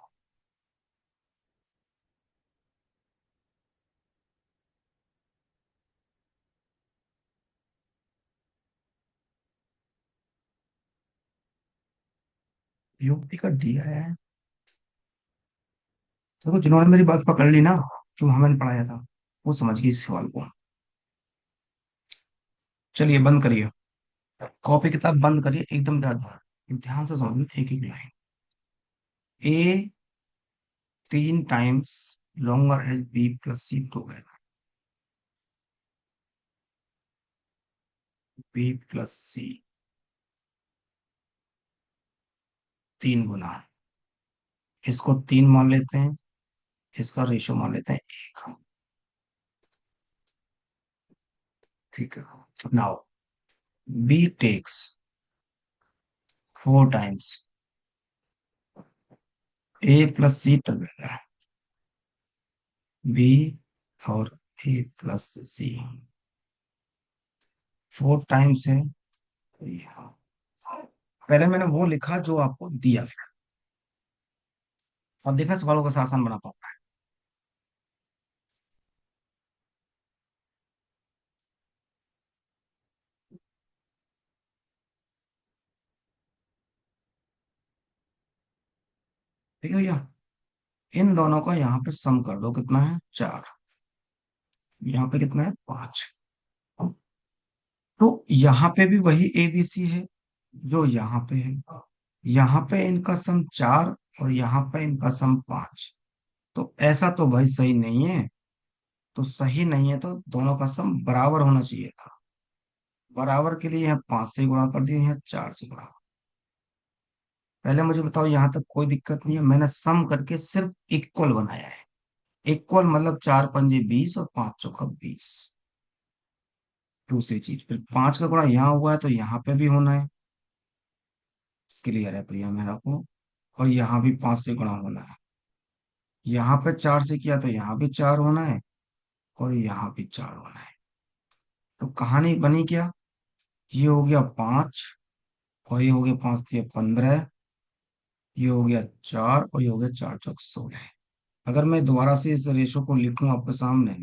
युक्ति का डी आया है। देखो, जिन्होंने मेरी बात पकड़ ली ना कि वहां मैंने पढ़ाया था, वो समझ गई इस सवाल को। चलिए बंद करिए, कॉपी किताब बंद करिए, एकदम ध्यान से समझना एक एक line. A 3 times longer as B plus C together. B plus C 3 गुना, इसको 3 मान लेते हैं, इसका रेशो मान लेते हैं 1। ठीक है। नाउ बी टेक्स 4 टाइम्स ए प्लस सी टूगेदर। बी और ए प्लस सी 4 टाइम्स है, तो ये- पहले मैंने वो लिखा जो आपको दिया था, और देखना सवालों का आसान बनाता हूँ। ठीक है भैया, इन दोनों का यहाँ पे सम कर दो, कितना है 4, यहाँ पे कितना है 5। तो यहाँ पे भी वही एबीसी है जो यहाँ पे है। यहाँ पे इनका सम 4 और यहाँ पे इनका सम 5। तो ऐसा तो भाई सही नहीं है। तो सही नहीं है तो दोनों का सम बराबर होना चाहिए था। बराबर के लिए यहाँ 5 से गुणा कर दिया, यहाँ 4 से गुणा। पहले मुझे बताओ, यहाँ तक कोई दिक्कत नहीं है, मैंने सम करके सिर्फ इक्वल बनाया है। इक्वल मतलब 4 पंजे 20 और 5 चौका 20। दूसरी चीज, फिर 5 का गुणा यहाँ हुआ है तो यहाँ पे भी होना है। क्लियर है प्रिया मेरा को। और यहाँ भी 5 से गुणा होना है। यहाँ पे 4 से किया तो यहाँ भी 4 होना है, और यहाँ भी 4 होना है। तो कहानी बनी क्या? ये हो गया 5, और ये हो गया 5 × 3 = 15, ये हो गया 4, और ये हो गया 4 × 4 = 16। अगर मैं दोबारा से इस रेशो को लिखूं आपके सामने,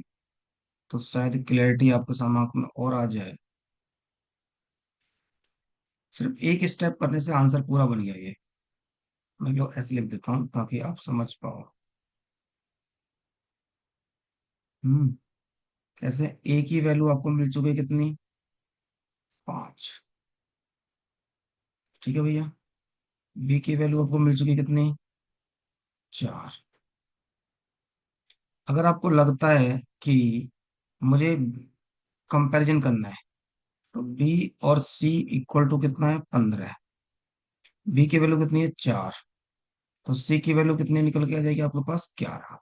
तो शायद क्लैरिटी आपके सामने में और आ जाए। सिर्फ एक स्टेप करने से आंसर पूरा बन गया ये। मैं लो ऐसे लिख देता हूँ ताकि आप समझ पाओ। हम्म। कैसे? ए की वैल्यू आपको मिल चुकी है कितनी? 5। ठीक है भैया। बी की वैल्यू आपको मिल चुकी है कितनी? 4। अगर आपको लगता है कि मुझे कंपैरिजन करना है, तो बी और सी इक्वल टू कितना है? 15। बी की वैल्यू कितनी है? 4। तो सी की वैल्यू कितनी निकल के आ जाएगी आपके पास? 11।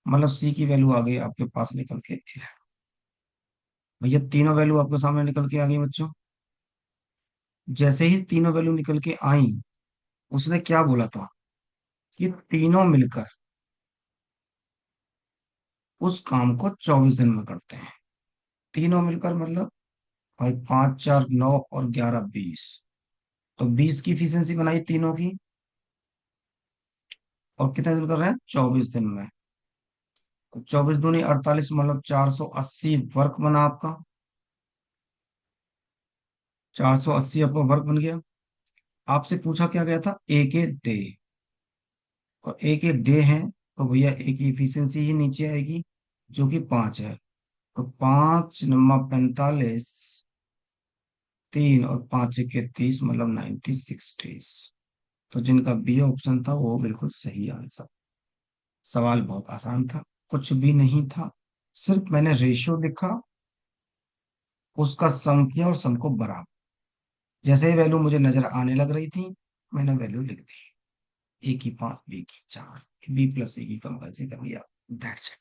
मतलब सी की वैल्यू आ गई आपके पास निकल के 11। भैया तीनों वैल्यू आपके सामने निकल के आ गई बच्चों। जैसे ही तीनों वैल्यू निकल के आई, उसने क्या बोला था कि तीनों मिलकर उस काम को 24 दिन में करते हैं। तीनों मिलकर मतलब भाई 5 4 9 और 11 20। तो 20 की इफिशियंसी बनाई तीनों की, और कितने दिन कर रहे हैं? 24 दिन में। तो 24 दूनी 48, मतलब 480 वर्क बना आपका। 480 आपका वर्क बन गया। आपसे पूछा क्या गया था? एक एक डे। और एक एक डे है, तो भैया एक की इफिशियंसी ही नीचे आएगी, जो कि 5 है। तो 5 × 45, 3 और 5 × 30, मतलब 96 डेज। तो जिनका बी ऑप्शन था वो बिल्कुल सही आंसर। सवाल बहुत आसान था, कुछ भी नहीं था। सिर्फ मैंने रेशियो लिखा, उसका सम किया और सम को बराबर। जैसे ही वैल्यू मुझे नजर आने लग रही थी, मैंने वैल्यू लिख दी। ए की 5, बी की 4, बी प्लस सी की कंपेरिजन कर दिया। That's it.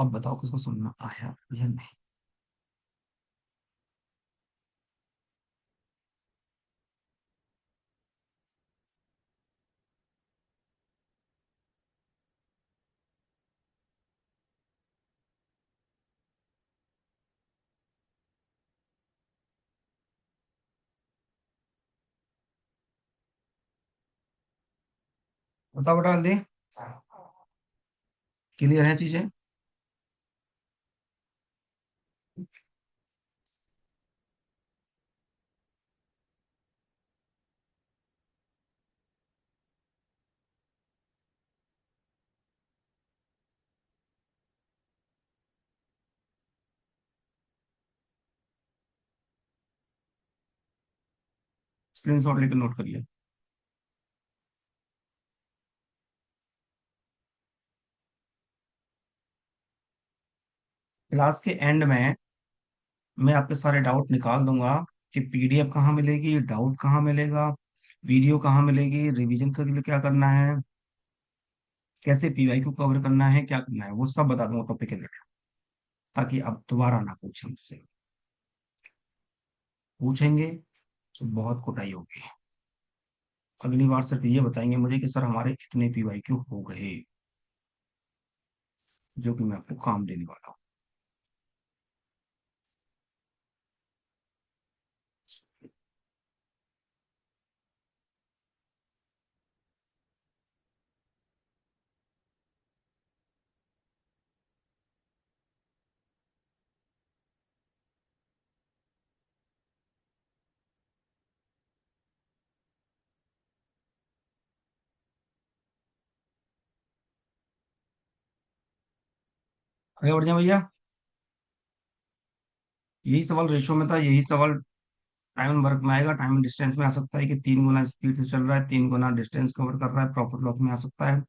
अब बताओ किसको सुनना आया या नहीं। बताओ बेटा जल्दी। क्लियर है चीजें? स्क्रीनशॉट लेकर नोट करिए। क्लास के एंड में मैं आपके सारे डाउट निकाल दूंगा कि पीडीएफ कहाँ मिलेगी, डाउट कहाँ मिलेगा, वीडियो कहाँ मिलेगी, रिवीजन के लिए क्या करना है, कैसे पीवाई को कवर करना है, क्या करना है, वो सब बता दूंगा टॉपिक के लिए, ताकि आप दोबारा ना पूछें मुझसे। पूछेंगे तो बहुत कुटाई होगी। अगली बार सिर्फ ये बताएंगे मुझे कि सर हमारे इतने पीवाई क्यों हो गए, जो कि मैं आपको काम देने वाला हूँ। आगे बढ़ जाए भैया। यही सवाल रेशो में था, यही सवाल टाइम एंड वर्क में आएगा। टाइम एंड डिस्टेंस में आ सकता है कि 3 गुना स्पीड से चल रहा है, 3 गुना डिस्टेंस कवर कर रहा है। प्रॉफिट लॉस में आ सकता है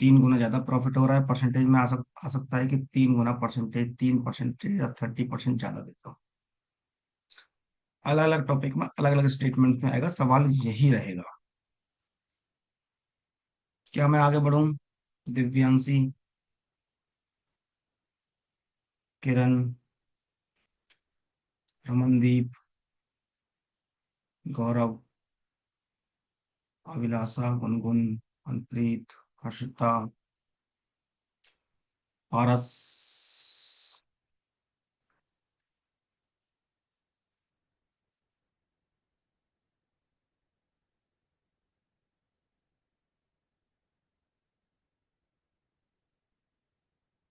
3 गुना ज्यादा प्रॉफिट हो रहा है। परसेंटेज में आ सकता है कि 3 गुना परसेंटेज, 3% या 30% ज्यादा देता हूँ। अलग अलग टॉपिक में अलग अलग स्टेटमेंट में आएगा, सवाल यही रहेगा। क्या मैं आगे बढ़ूं? दिव्यांशी, किरण, रमनदीप, गौरव, अभिलाषा, गुनगुन, मनप्रीत, हर्षिता, पारस।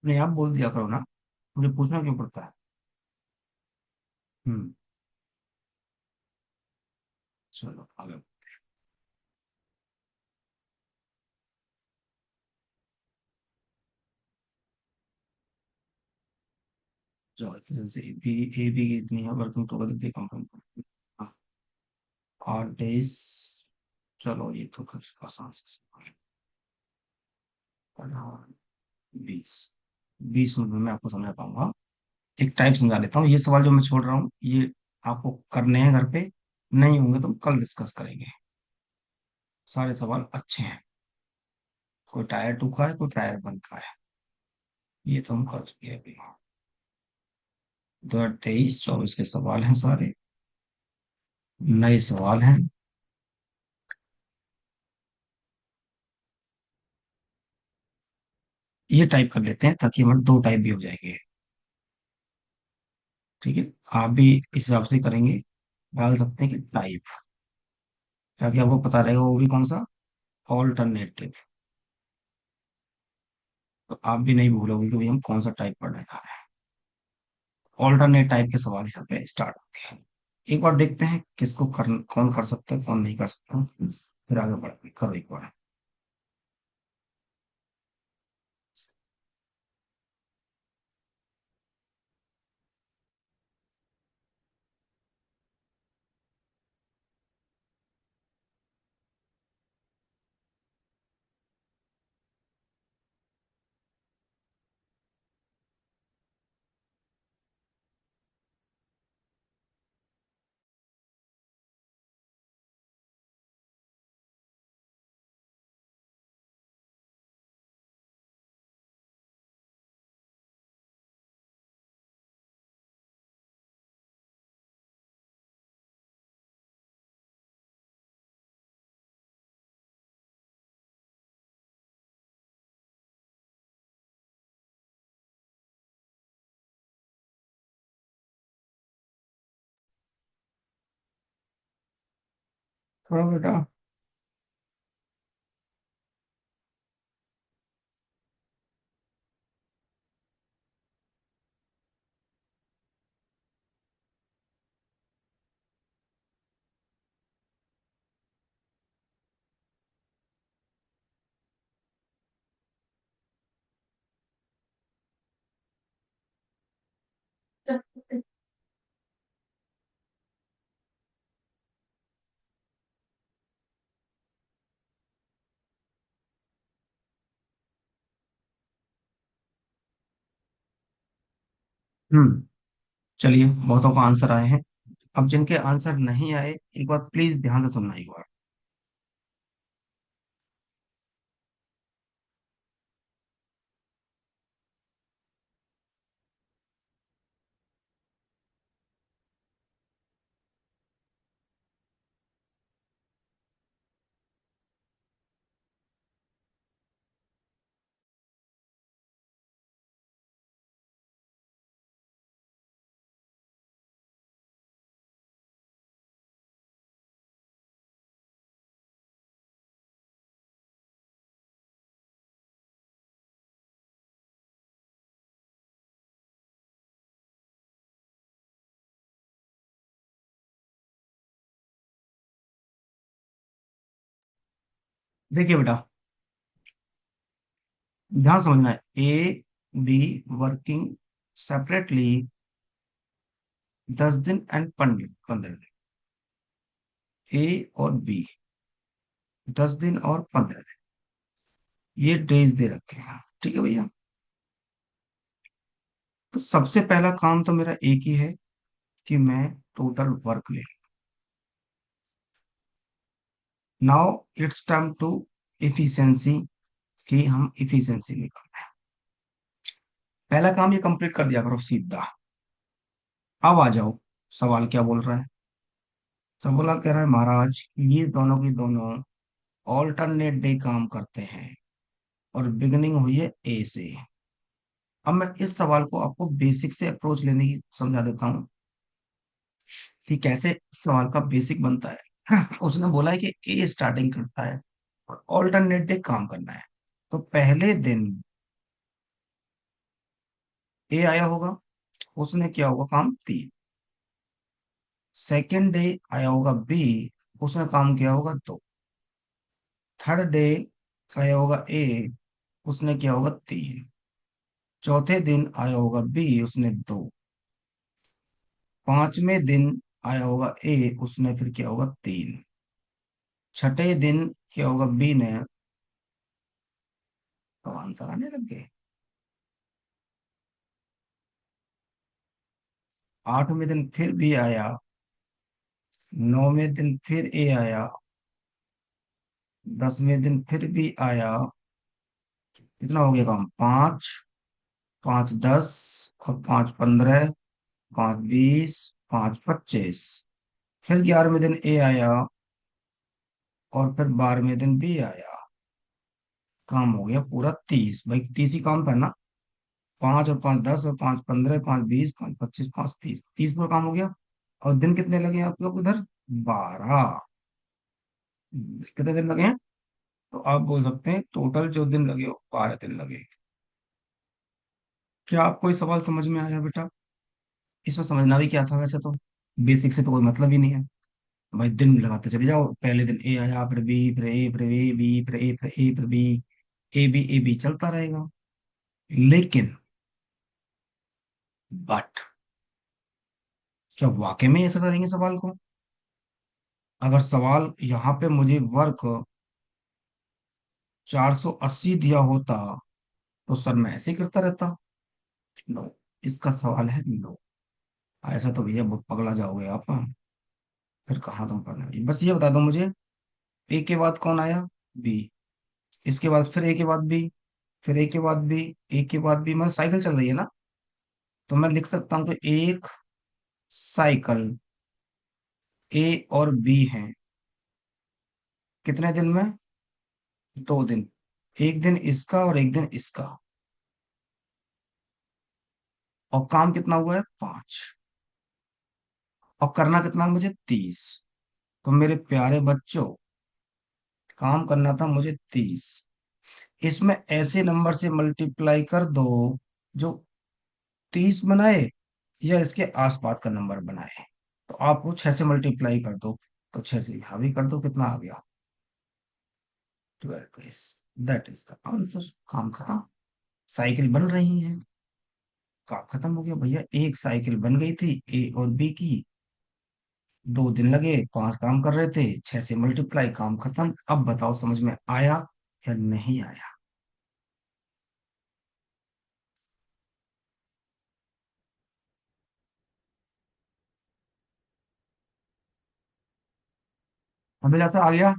अपने आप बोल दिया करो ना, मुझे पूछना क्यों पड़ता है? हम्म। चलो आगे। जो जैसे ए बी कितनी है, वर्किंग टोटल कितनी, कंपाउंड 8 डेज। चलो ये तो खर्च आसान से सवाल है। 20, 20 मिनट में मैं आपको समझा पाऊंगा। एक टाइप समझा लेता हूँ, ये सवाल जो मैं छोड़ रहा हूँ ये आपको करने हैं घर पे, नहीं होंगे तो हम कल डिस्कस करेंगे। सारे सवाल अच्छे हैं। कोई टायर 2 का है, कोई टायर 1 का है, ये तो हम कर चुके हैं अभी। 2023-24 के सवाल हैं सारे, नए सवाल हैं। ये टाइप कर लेते हैं ताकि हमारे 2 टाइप भी हो जाएंगे। ठीक है, आप भी इस हिसाब से करेंगे, डाल सकते हैं कि टाइप, ताकि आपको पता रहेगा वो भी कौन सा, ऑल्टरनेटिव। तो आप भी नहीं भूलोगे कि भाई हम कौन सा टाइप पढ़ने जा रहे हैं। ऑल्टरनेट टाइप के सवाल यहाँ पे स्टार्ट हो गए हैं। एक बार देखते हैं किसको कर, कौन कर सकता है कौन नहीं कर सकता, फिर आगे बढ़ेंगे। करो एक बार। करो बेटा। हम्म। चलिए, बहुतों का आंसर आए हैं। अब जिनके आंसर नहीं आए, एक बार प्लीज ध्यान से सुनना एक बार। देखिए बेटा, ध्यान समझना है। ए बी वर्किंग सेपरेटली 10 दिन एंड 15 दिन। ए और बी 10 दिन और 15 दिन, ये डेज दे रखे हैं, ठीक है भैया। तो सबसे पहला काम तो मेरा एक ही है कि मैं टोटल वर्क ले। Now it's time to efficiency, कि हम इफिशिएंसी निकालें। पहला काम ये कंप्लीट कर दिया करो सीधा। अब आ जाओ, सवाल क्या बोल रहा है। सवाल कह रहा है महाराज, ये दोनों की दोनों ऑल्टरनेट डे काम करते हैं और बिगनिंग हुई है ए से। अब मैं इस सवाल को आपको बेसिक से अप्रोच लेने की समझा देता हूँ कि कैसे इस सवाल का बेसिक बनता है। उसने बोला है कि ए स्टार्टिंग करता है और ऑल्टरनेट डे काम करना है। तो पहले दिन ए आया होगा, उसने किया होगा काम 3। सेकेंड डे आया होगा बी, उसने काम किया होगा 2। थर्ड डे आया होगा ए, उसने किया होगा 3। चौथे दिन आया होगा बी, उसने 2। पांचवें दिन आया होगा ए, उसने फिर किया होगा 3। छठे दिन किया होगा बी ने। तो आंसर आने लग गए। आठवें दिन फिर बी आया। नौवें दिन फिर ए आया। 10वें दिन फिर बी आया। कितना हो गया काम? 5, 5 10, और 5 15, 5 20, 5 25। फिर 11वें दिन ए आया और फिर 12वें दिन बी आया। काम हो गया पूरा 30। भाई 30 ही काम था ना। 5 और 5 10 और 5 15, 5 20, 5 25, 5 30, 30 पर काम हो गया। और दिन कितने लगे आपके उधर? 12। कितने दिन लगे हैं? तो आप बोल सकते हैं टोटल जो दिन लगे वो 12 दिन लगे। क्या आपको ये सवाल समझ में आया बेटा? इसमें समझना भी क्या था वैसे तो, बेसिक से तो कोई मतलब ही नहीं है। भाई दिन लगाते चले जाओ, पहले दिन ए आया, फिर बी, फिर ए, फिर ए बी, फिर ए, फिर ए, फिर बी। ए बी चलता रहेगा। लेकिन बट क्या वाकई में ऐसा करेंगे सवाल को? अगर सवाल यहाँ पे मुझे वर्क 480 दिया होता तो सर मैं ऐसे ही करता रहता। नो, इसका सवाल है नो। ऐसा तो भैया बहुत पगला जाओगे आप। फिर कहाँ तुम पढ़ने, बस ये बता दो मुझे, ए के बाद कौन आया? बी। इसके बाद फिर ए के बाद बी, फिर ए के बाद बी, ए के बाद बी, मतलब साइकिल चल रही है ना। तो मैं लिख सकता हूँ कि एक साइकिल ए और बी है कितने दिन में? 2 दिन। एक दिन इसका और एक दिन इसका। और काम कितना हुआ है? 5। और करना कितना है मुझे? 30। तो मेरे प्यारे बच्चों, काम करना था मुझे 30। इसमें ऐसे नंबर से मल्टीप्लाई कर दो जो 30 बनाए या इसके आसपास का नंबर बनाए। तो आपको 6 से मल्टीप्लाई कर दो, तो 6 से यहां भी कर दो, कितना आ गया? 12। That is the answer. काम खत्म। साइकिल बन रही है। काम खत्म हो गया भैया, एक साइकिल बन गई थी ए और बी की। 2 दिन लगे, 5 काम कर रहे थे, 6 से मल्टीप्लाई, काम खत्म। अब बताओ समझ में आया या नहीं आया? अभी जाता आ गया।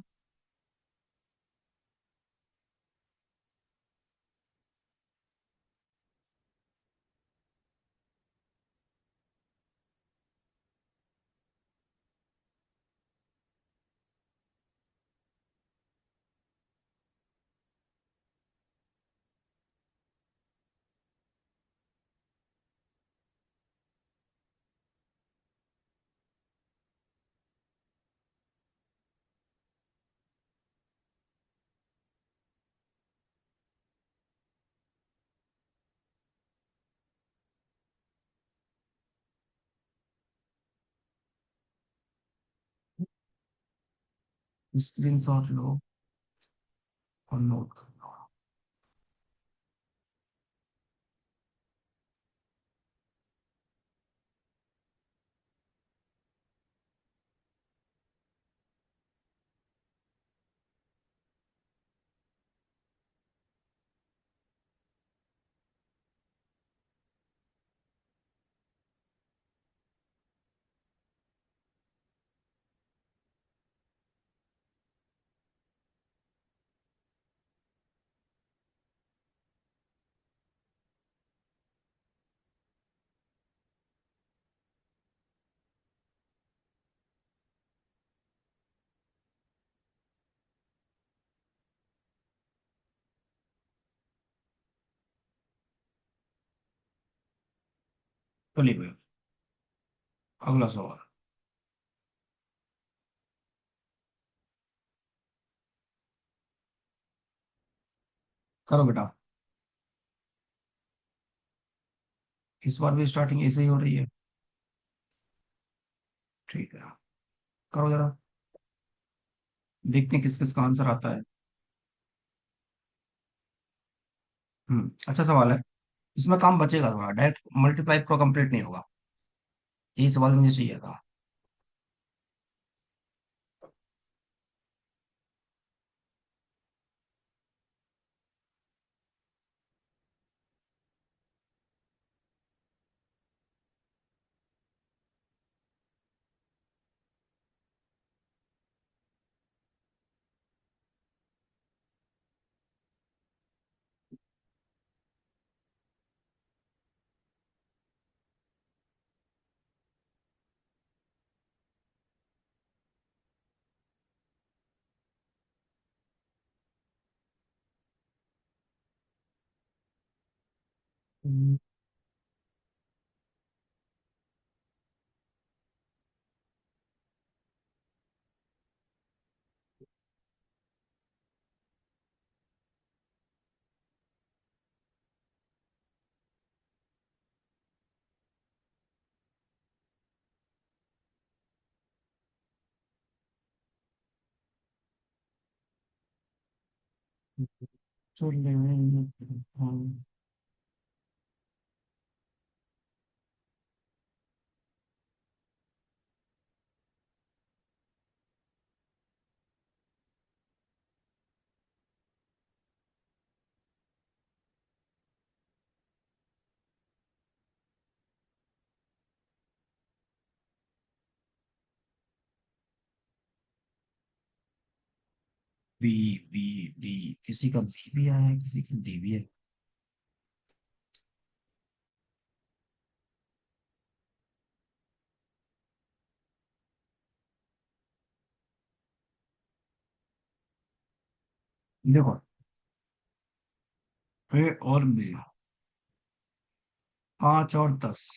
स्क्रीन शॉट लो और नोट कर लो। चलिए भाई, अगला सवाल। करो बेटा। इस बार भी स्टार्टिंग ऐसे ही हो रही है। ठीक है, करो जरा, देखते हैं किस किस का आंसर आता है। अच्छा सवाल है। इसमें काम बचेगा थोड़ा, डायरेक्ट मल्टीप्लाई प्रो कंप्लीट नहीं होगा। यही सवाल मुझे चाहिए था। हम्म, चल रहे हैं। B, B, D. किसी का सी भी आया है, किसी का डी भी है। देखो, ए और बी, 5 और 10।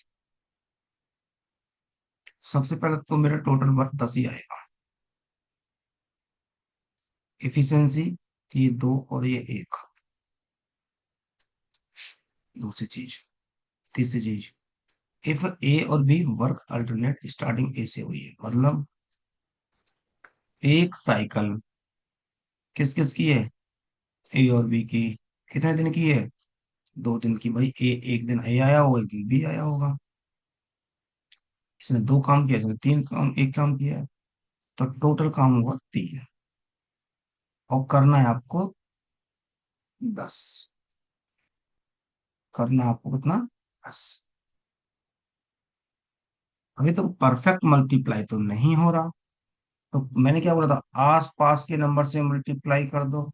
सबसे पहले तो मेरा टोटल वर्क 10 ही आएगा। इफिशिएंसी, ये 2 और ये 1। दूसरी चीज, तीसरी चीज, इफ ए और B work alternate starting A से हुई है, मतलब एक साइकिल किस किस की है, ए और बी की। कितने दिन की है, 2 दिन की। भाई ए एक दिन ए आया होगा, एक दिन बी आया होगा। इसने 2 काम किया, इसने 3 काम, एक काम किया है। तो टोटल काम हुआ 3। और करना है आपको 10। करना आपको कितना, 10। अभी तो परफेक्ट मल्टीप्लाई तो नहीं हो रहा। तो मैंने क्या बोला था, आस पास के नंबर से मल्टीप्लाई कर दो।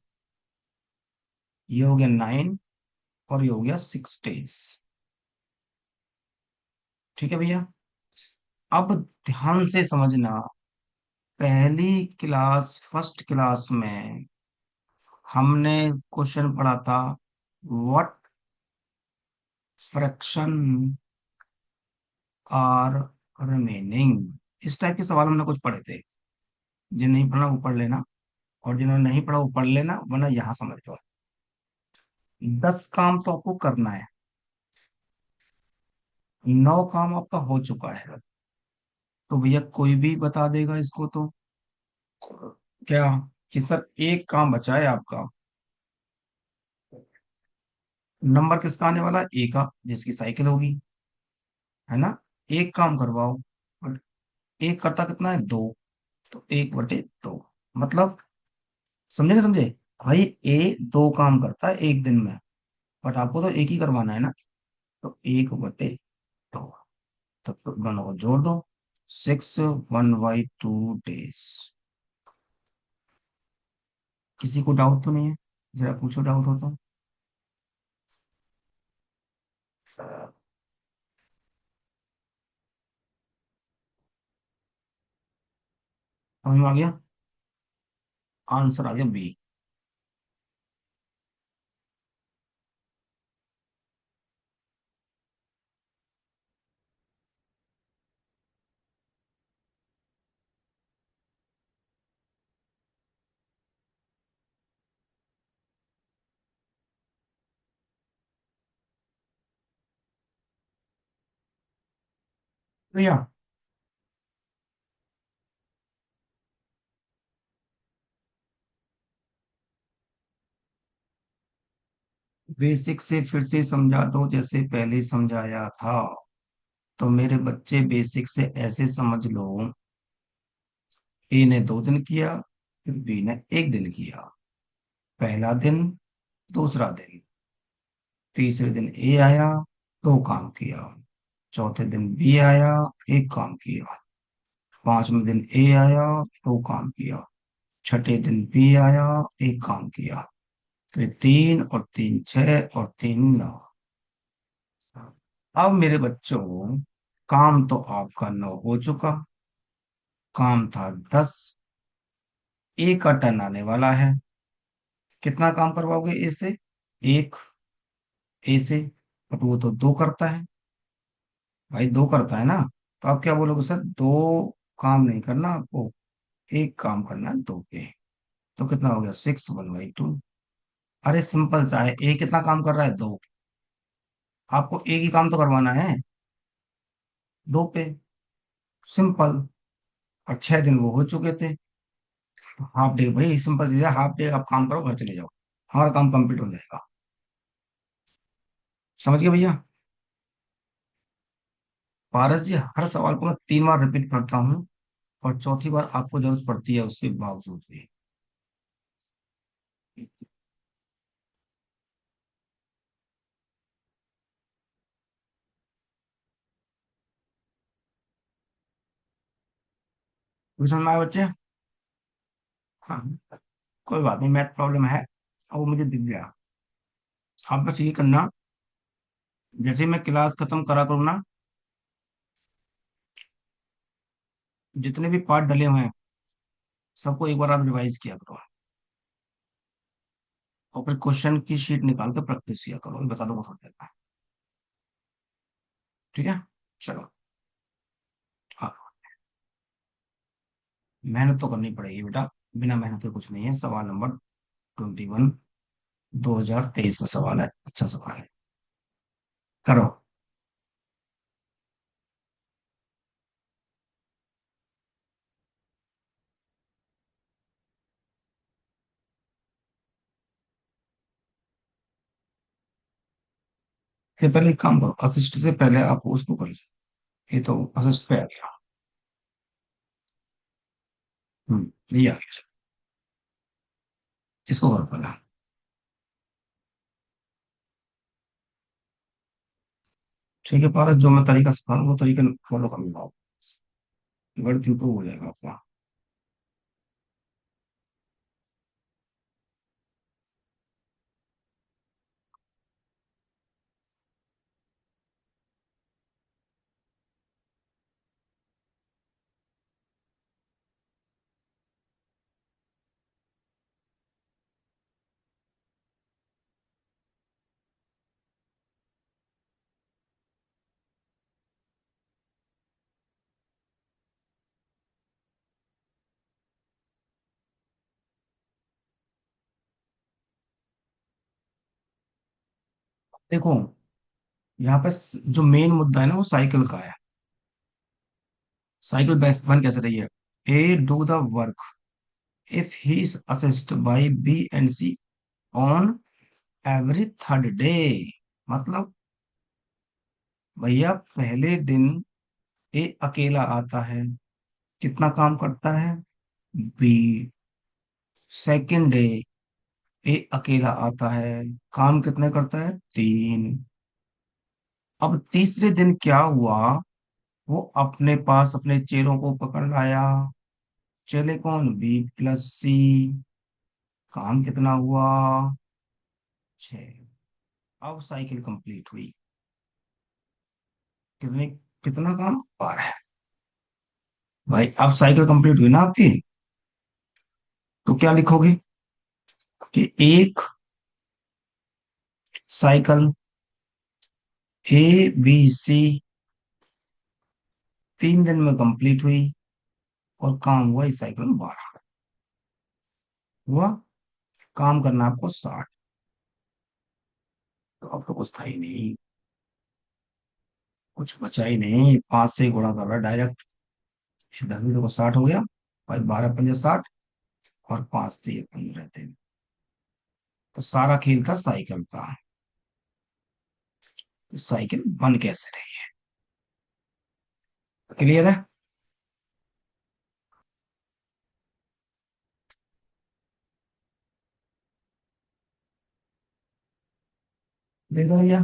ये हो गया 9 और ये हो गया 6 days। ठीक है भैया। अब ध्यान से समझना, पहली क्लास फर्स्ट क्लास में हमने क्वेश्चन पढ़ा था, व्हाट फ्रैक्शन आर रिमेनिंग। इस टाइप के सवाल हमने कुछ पढ़े थे। जिन्हें नहीं पढ़ा वो पढ़ लेना, और जिन्होंने नहीं पढ़ा वो पढ़ लेना, वरना यहाँ समझ लो। 10 काम तो आपको करना है, 9 काम आपका हो चुका है। तो भैया कोई भी बता देगा इसको तो, क्या, कि सर एक काम बचा है आपका। नंबर किसका आने वाला है? ए का, जिसकी साइकिल होगी, है ना। एक काम करवाओ, बट एक करता कितना है? दो। तो 1/2, मतलब, समझे ना समझे? भाई ए 2 काम करता है एक दिन में, बट आपको तो एक ही करवाना है ना। तो 1/2, तो दोनों को जोड़ दो। 6 1/2 days। किसी को डाउट तो नहीं है? जरा पूछो, डाउट हो तो। समझ में आ गया? आंसर आ गया बी। भैया बेसिक से फिर से समझा दो, जैसे पहले समझाया था। तो मेरे बच्चे बेसिक से ऐसे समझ लो, ए ने 2 दिन किया, फिर बी ने एक दिन किया। पहला दिन, दूसरा दिन, तीसरे दिन ए आया, 2 काम किया। चौथे दिन बी आया, एक काम किया। पांचवें दिन ए आया, 2 काम किया। छठे दिन बी आया, एक काम किया। तो ये 3 और 3 6 और 3 9। अब मेरे बच्चों, काम तो आपका 9 हो चुका। काम था 10। ए का टर्न आने वाला है। कितना काम करवाओगे ए से? एक, ए से। बट वो तो 2 करता है। भाई 2 करता है ना। तो आप क्या बोलोगे? सर 2 काम नहीं करना आपको, एक काम करना है 2 पे। तो कितना हो गया? 6 1/2। अरे सिंपल सा है, ए कितना काम कर रहा है? 2। आपको एक ही काम तो करवाना है, 2 पे। सिंपल। और 6 दिन वो हो चुके थे। हाफ डे, भाई सिंपल चीज है, हाफ डे आप काम करो, घर चले जाओ, हमारा काम कंप्लीट हो जाएगा। समझ गए भैया? पारस जी, हर सवाल को मैं 3 बार रिपीट करता हूँ, और चौथी बार आपको जरूरत पड़ती है उसके बावजूद भी। तो समझ में आया बच्चे? हाँ, कोई बात नहीं, मैथ प्रॉब्लम है, और वो मुझे दिख गया। आप बस ये करना, जैसे ही मैं क्लास खत्म करा करूँ ना, जितने भी पार्ट डले हुए हैं सबको एक बार आप रिवाइज किया करो, और फिर क्वेश्चन की शीट निकाल कर प्रैक्टिस किया करो। मैं बता दूंगा थोड़ी देर में। ठीक है, चलो। हाँ, मेहनत तो करनी पड़ेगी बेटा, बिना मेहनत के कुछ नहीं है। सवाल नंबर 21, 2023 का सवाल है, अच्छा सवाल है। करो। ये पहले एक काम करो, असिस्ट से पहले आप उसको कर लो। ये तो असिस्ट पे आ गया। ये आ गया। इसको करो पहले। ठीक है पारस, जो मैं तरीका सिखा रहा हूँ वो तरीका फॉलो कर लो आप, गणित इंप्रूव हो जाएगा आपका। देखो, यहाँ पे जो मेन मुद्दा है ना वो साइकिल का है। साइकिल बेस्ट बन कैसे रही है? A do the work if he is assist by B and C on every third day. मतलब भैया पहले दिन ए अकेला आता है, कितना काम करता है? बी। सेकंड डे ए अकेला आता है, काम कितने करता है? तीन। अब तीसरे दिन क्या हुआ? वो अपने पास अपने चेलों को पकड़ लाया। चेले कौन? बी प्लस सी। काम कितना हुआ? छह। अब साइकिल कंप्लीट हुई। कितने? कितना काम? 12। भाई अब साइकिल कंप्लीट हुई ना आपकी, तो क्या लिखोगे? कि एक साइकिल ए बी सी 3 दिन में कंप्लीट हुई, और काम हुआ इस साइकिल में 12 हुआ। काम करना आपको 60। तो अब तो कुछ था ही नहीं, कुछ बचा ही नहीं, 5 से ही गुणा कर रहा डायरेक्ट। 10 भी देखो 60 हो गया। भाई 12 पंजे 60, और 5 थे 15 दिन। तो सारा खेल था साइकिल का। तो साइकिल बन कैसे रही? क्लियर है? देखो भैया।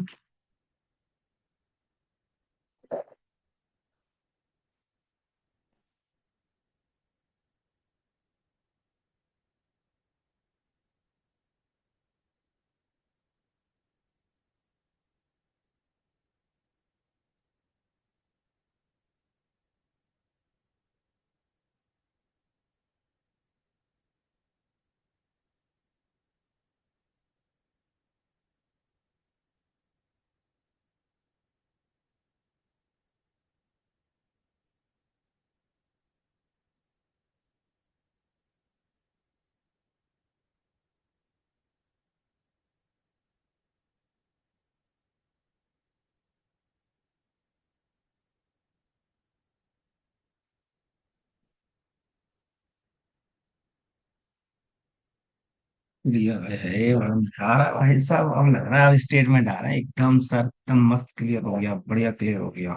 क्लियर है, बड़ा मजा आ रहा है भाई साहब। अब लग रहा है अब स्टेटमेंट आ रहा है एकदम सर, एकदम मस्त क्लियर हो गया, बढ़िया क्लियर हो गया।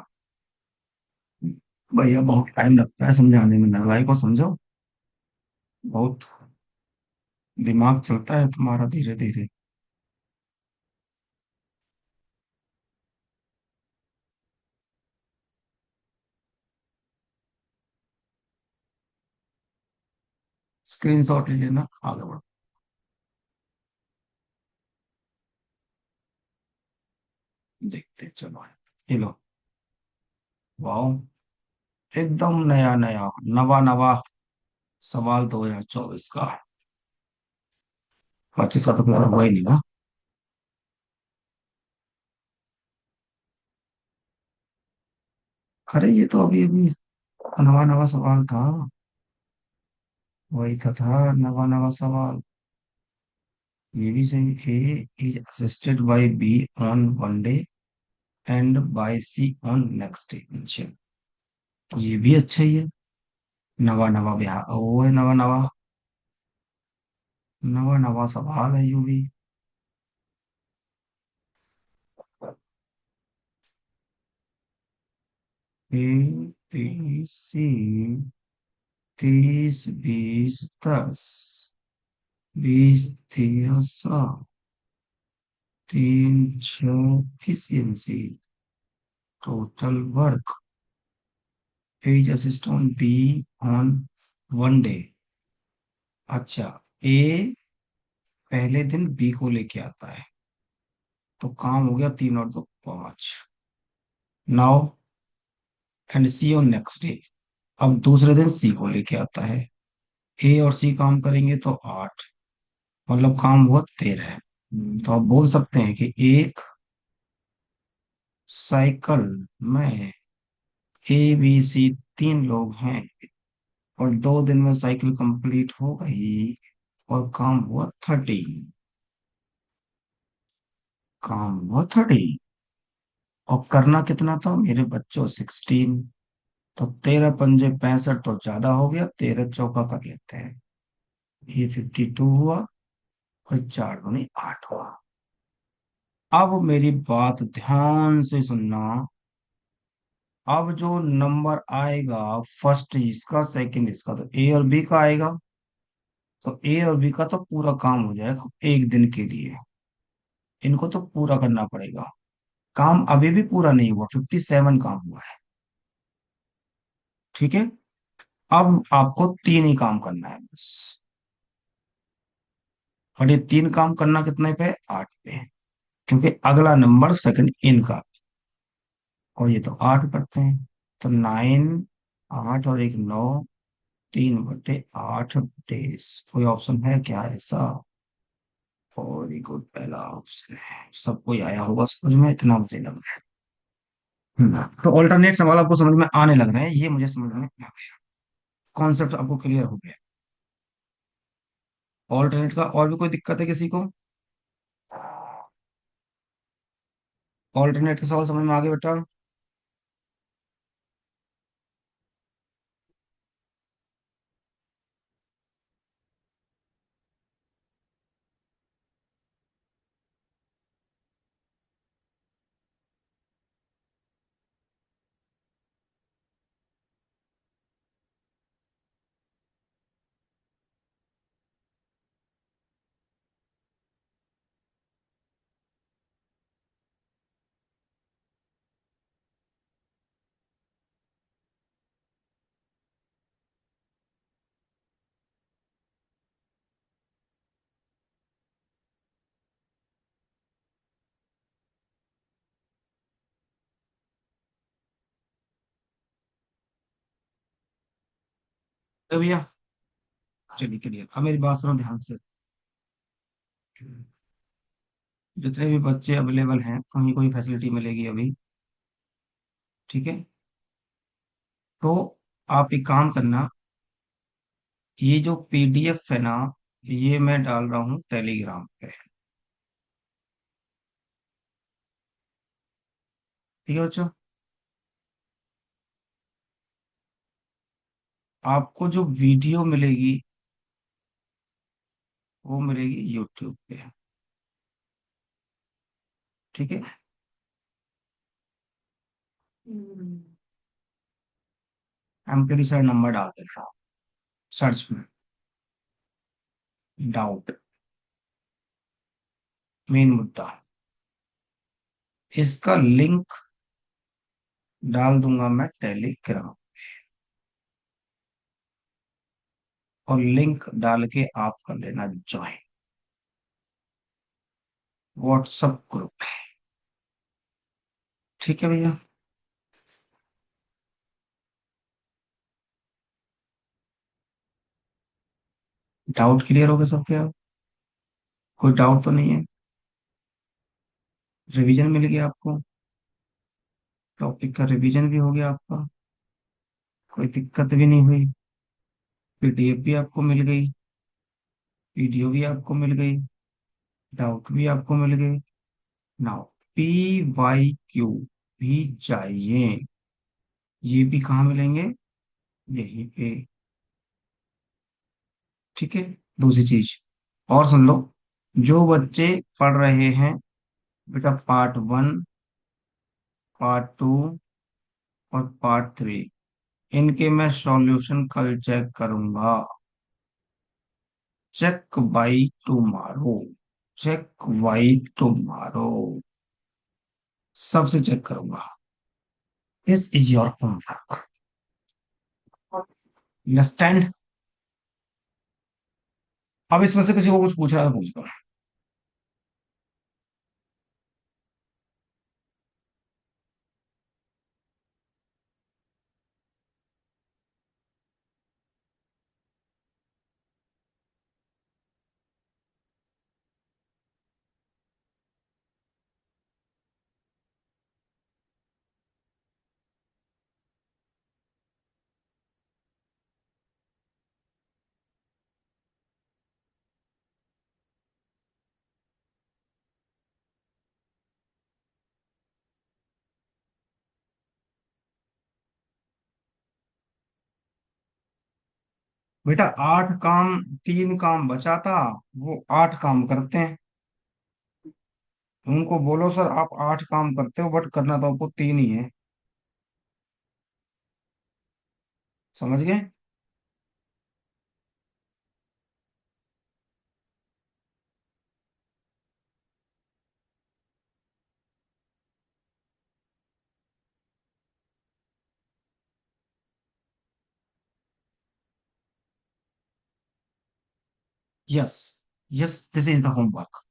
भैया बहुत टाइम लगता है समझाने में ना, भाई को समझो। बहुत दिमाग चलता है तुम्हारा धीरे धीरे। स्क्रीन शॉट ले लेना, आगे बढ़ो। देखते हैं, चलो। ये लो। वाओ, एकदम नया नया, नवा नवा सवाल 2024 का। 25 का तो पेपर हुआ ही नहीं ना। अरे ये तो अभी अभी नवा नवा सवाल था। वही था नवा नवा सवाल। ये भी सही। A is assisted by B on one day and by C on next day. अच्छा, ये भी अच्छा ही है। नवा नवा बिहार वो है, नवा नवा, नवा नवा सवाल है यू भी। A B C 30 20 10, 20 3 3 6 efficiency, total work, as assistant B on one day. अच्छा, ए पहले दिन बी को लेके आता है, तो काम हो गया 3 और 2 5। Now and C on next day. अब दूसरे दिन सी को लेके आता है, ए और सी काम करेंगे तो 8, मतलब काम हुआ 13। तो आप बोल सकते हैं कि एक साइकिल में ए बी सी 3 लोग हैं, और 2 दिन में साइकिल कंप्लीट हो गई, और काम हुआ 13। काम हुआ 30, और करना कितना था मेरे बच्चों 16। तो 13 पंजे 65 तो ज्यादा हो गया, 13 चौका कर लेते हैं। ये 52 हुआ, और 4 दूनी 8 हुआ। अब मेरी बात ध्यान से सुनना। अब जो नंबर आएगा, फर्स्ट इसका सेकंड इसका, तो ए और बी का आएगा। तो ए और बी का तो पूरा काम हो जाएगा एक दिन के लिए। इनको तो पूरा करना पड़ेगा। काम अभी भी पूरा नहीं हुआ, 57 काम हुआ है। ठीक है। अब आपको तीन ही काम करना है बस। और ये तीन काम करना कितने पे? 8 पे। क्योंकि अगला नंबर सेकंड इनका। और ये तो 8 करते हैं। तो 9, 8 और 1 9, 3/8 डेज। कोई ऑप्शन है क्या ऐसा? वेरी गुड, पहला ऑप्शन है। सबको ही आया होगा समझ में, इतना मुझे लग रहा है। तो ऑल्टरनेट सवाल आपको समझ में आने लग रहे हैं, ये मुझे समझ में आ गया। कॉन्सेप्ट आपको क्लियर हो गया। ऑल्टरनेट का और भी कोई दिक्कत है किसी को? ऑल्टरनेट का सवाल समझ में आ गया बेटा? तो भैया, चलिए क्लियर। अब मेरी बात सुनो ध्यान से। जितने भी बच्चे अवेलेबल हैं उन्हीं को ही फैसिलिटी मिलेगी अभी। ठीक है। तो आप एक काम करना, ये जो पीडीएफ है ना, ये मैं डाल रहा हूँ टेलीग्राम पे। ठीक है बच्चों। आपको जो वीडियो मिलेगी वो मिलेगी यूट्यूब पे। ठीक है। एमपीडी सर नंबर डाल देना सर्च में। डाउट, मेन मुद्दा, इसका लिंक डाल दूंगा मैं टेलीग्राम। और लिंक डाल के आप कर लेना ज्वाइन। व्हाट्सएप ग्रुप है। ठीक है भैया। डाउट क्लियर हो गया सबके अब? कोई डाउट तो नहीं है? रिवीजन मिल गया आपको? टॉपिक का रिवीजन भी हो गया आपका? कोई दिक्कत भी नहीं हुई? पीडीएफ भी आपको मिल गई, वीडियो भी आपको मिल गई, डाउट भी आपको मिल गए। नाउ पी वाई क्यू भी चाहिए। ये भी कहाँ मिलेंगे? यहीं पे। ठीक है। दूसरी चीज और सुन लो। जो बच्चे पढ़ रहे हैं बेटा पार्ट 1, पार्ट 2 और पार्ट 3, इनके मैं सॉल्यूशन कल चेक करूंगा। Check by tomorrow. Check by tomorrow. सबसे चेक करूंगा। This is your homework. Understand? अब इसमें से किसी को कुछ पूछ रहा है तो पूछ लो। बेटा 8 काम, 3 काम बचा था, वो 8 काम करते हैं। उनको बोलो सर आप 8 काम करते हो बट करना तो आपको 3 ही है। समझ गए? Yes, yes, this is the homework,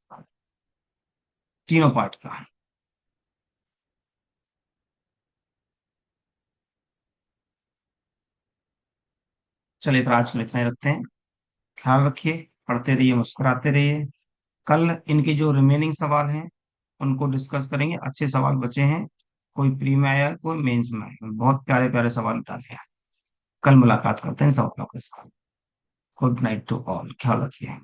तीनों पार्ट का। चलिए तो आज के लिए इतना ही रखते हैं। ख्याल रखिए, पढ़ते रहिए, मुस्कुराते रहिए। कल इनके जो रिमेनिंग सवाल हैं उनको डिस्कस करेंगे। अच्छे सवाल बचे हैं, कोई प्री में आया, कोई मेंस में आया, बहुत प्यारे प्यारे सवाल डाले हैं। कल मुलाकात करते हैं इन सवालों के साथ। गुड नाइट टू ऑल, ख्याल रखिए।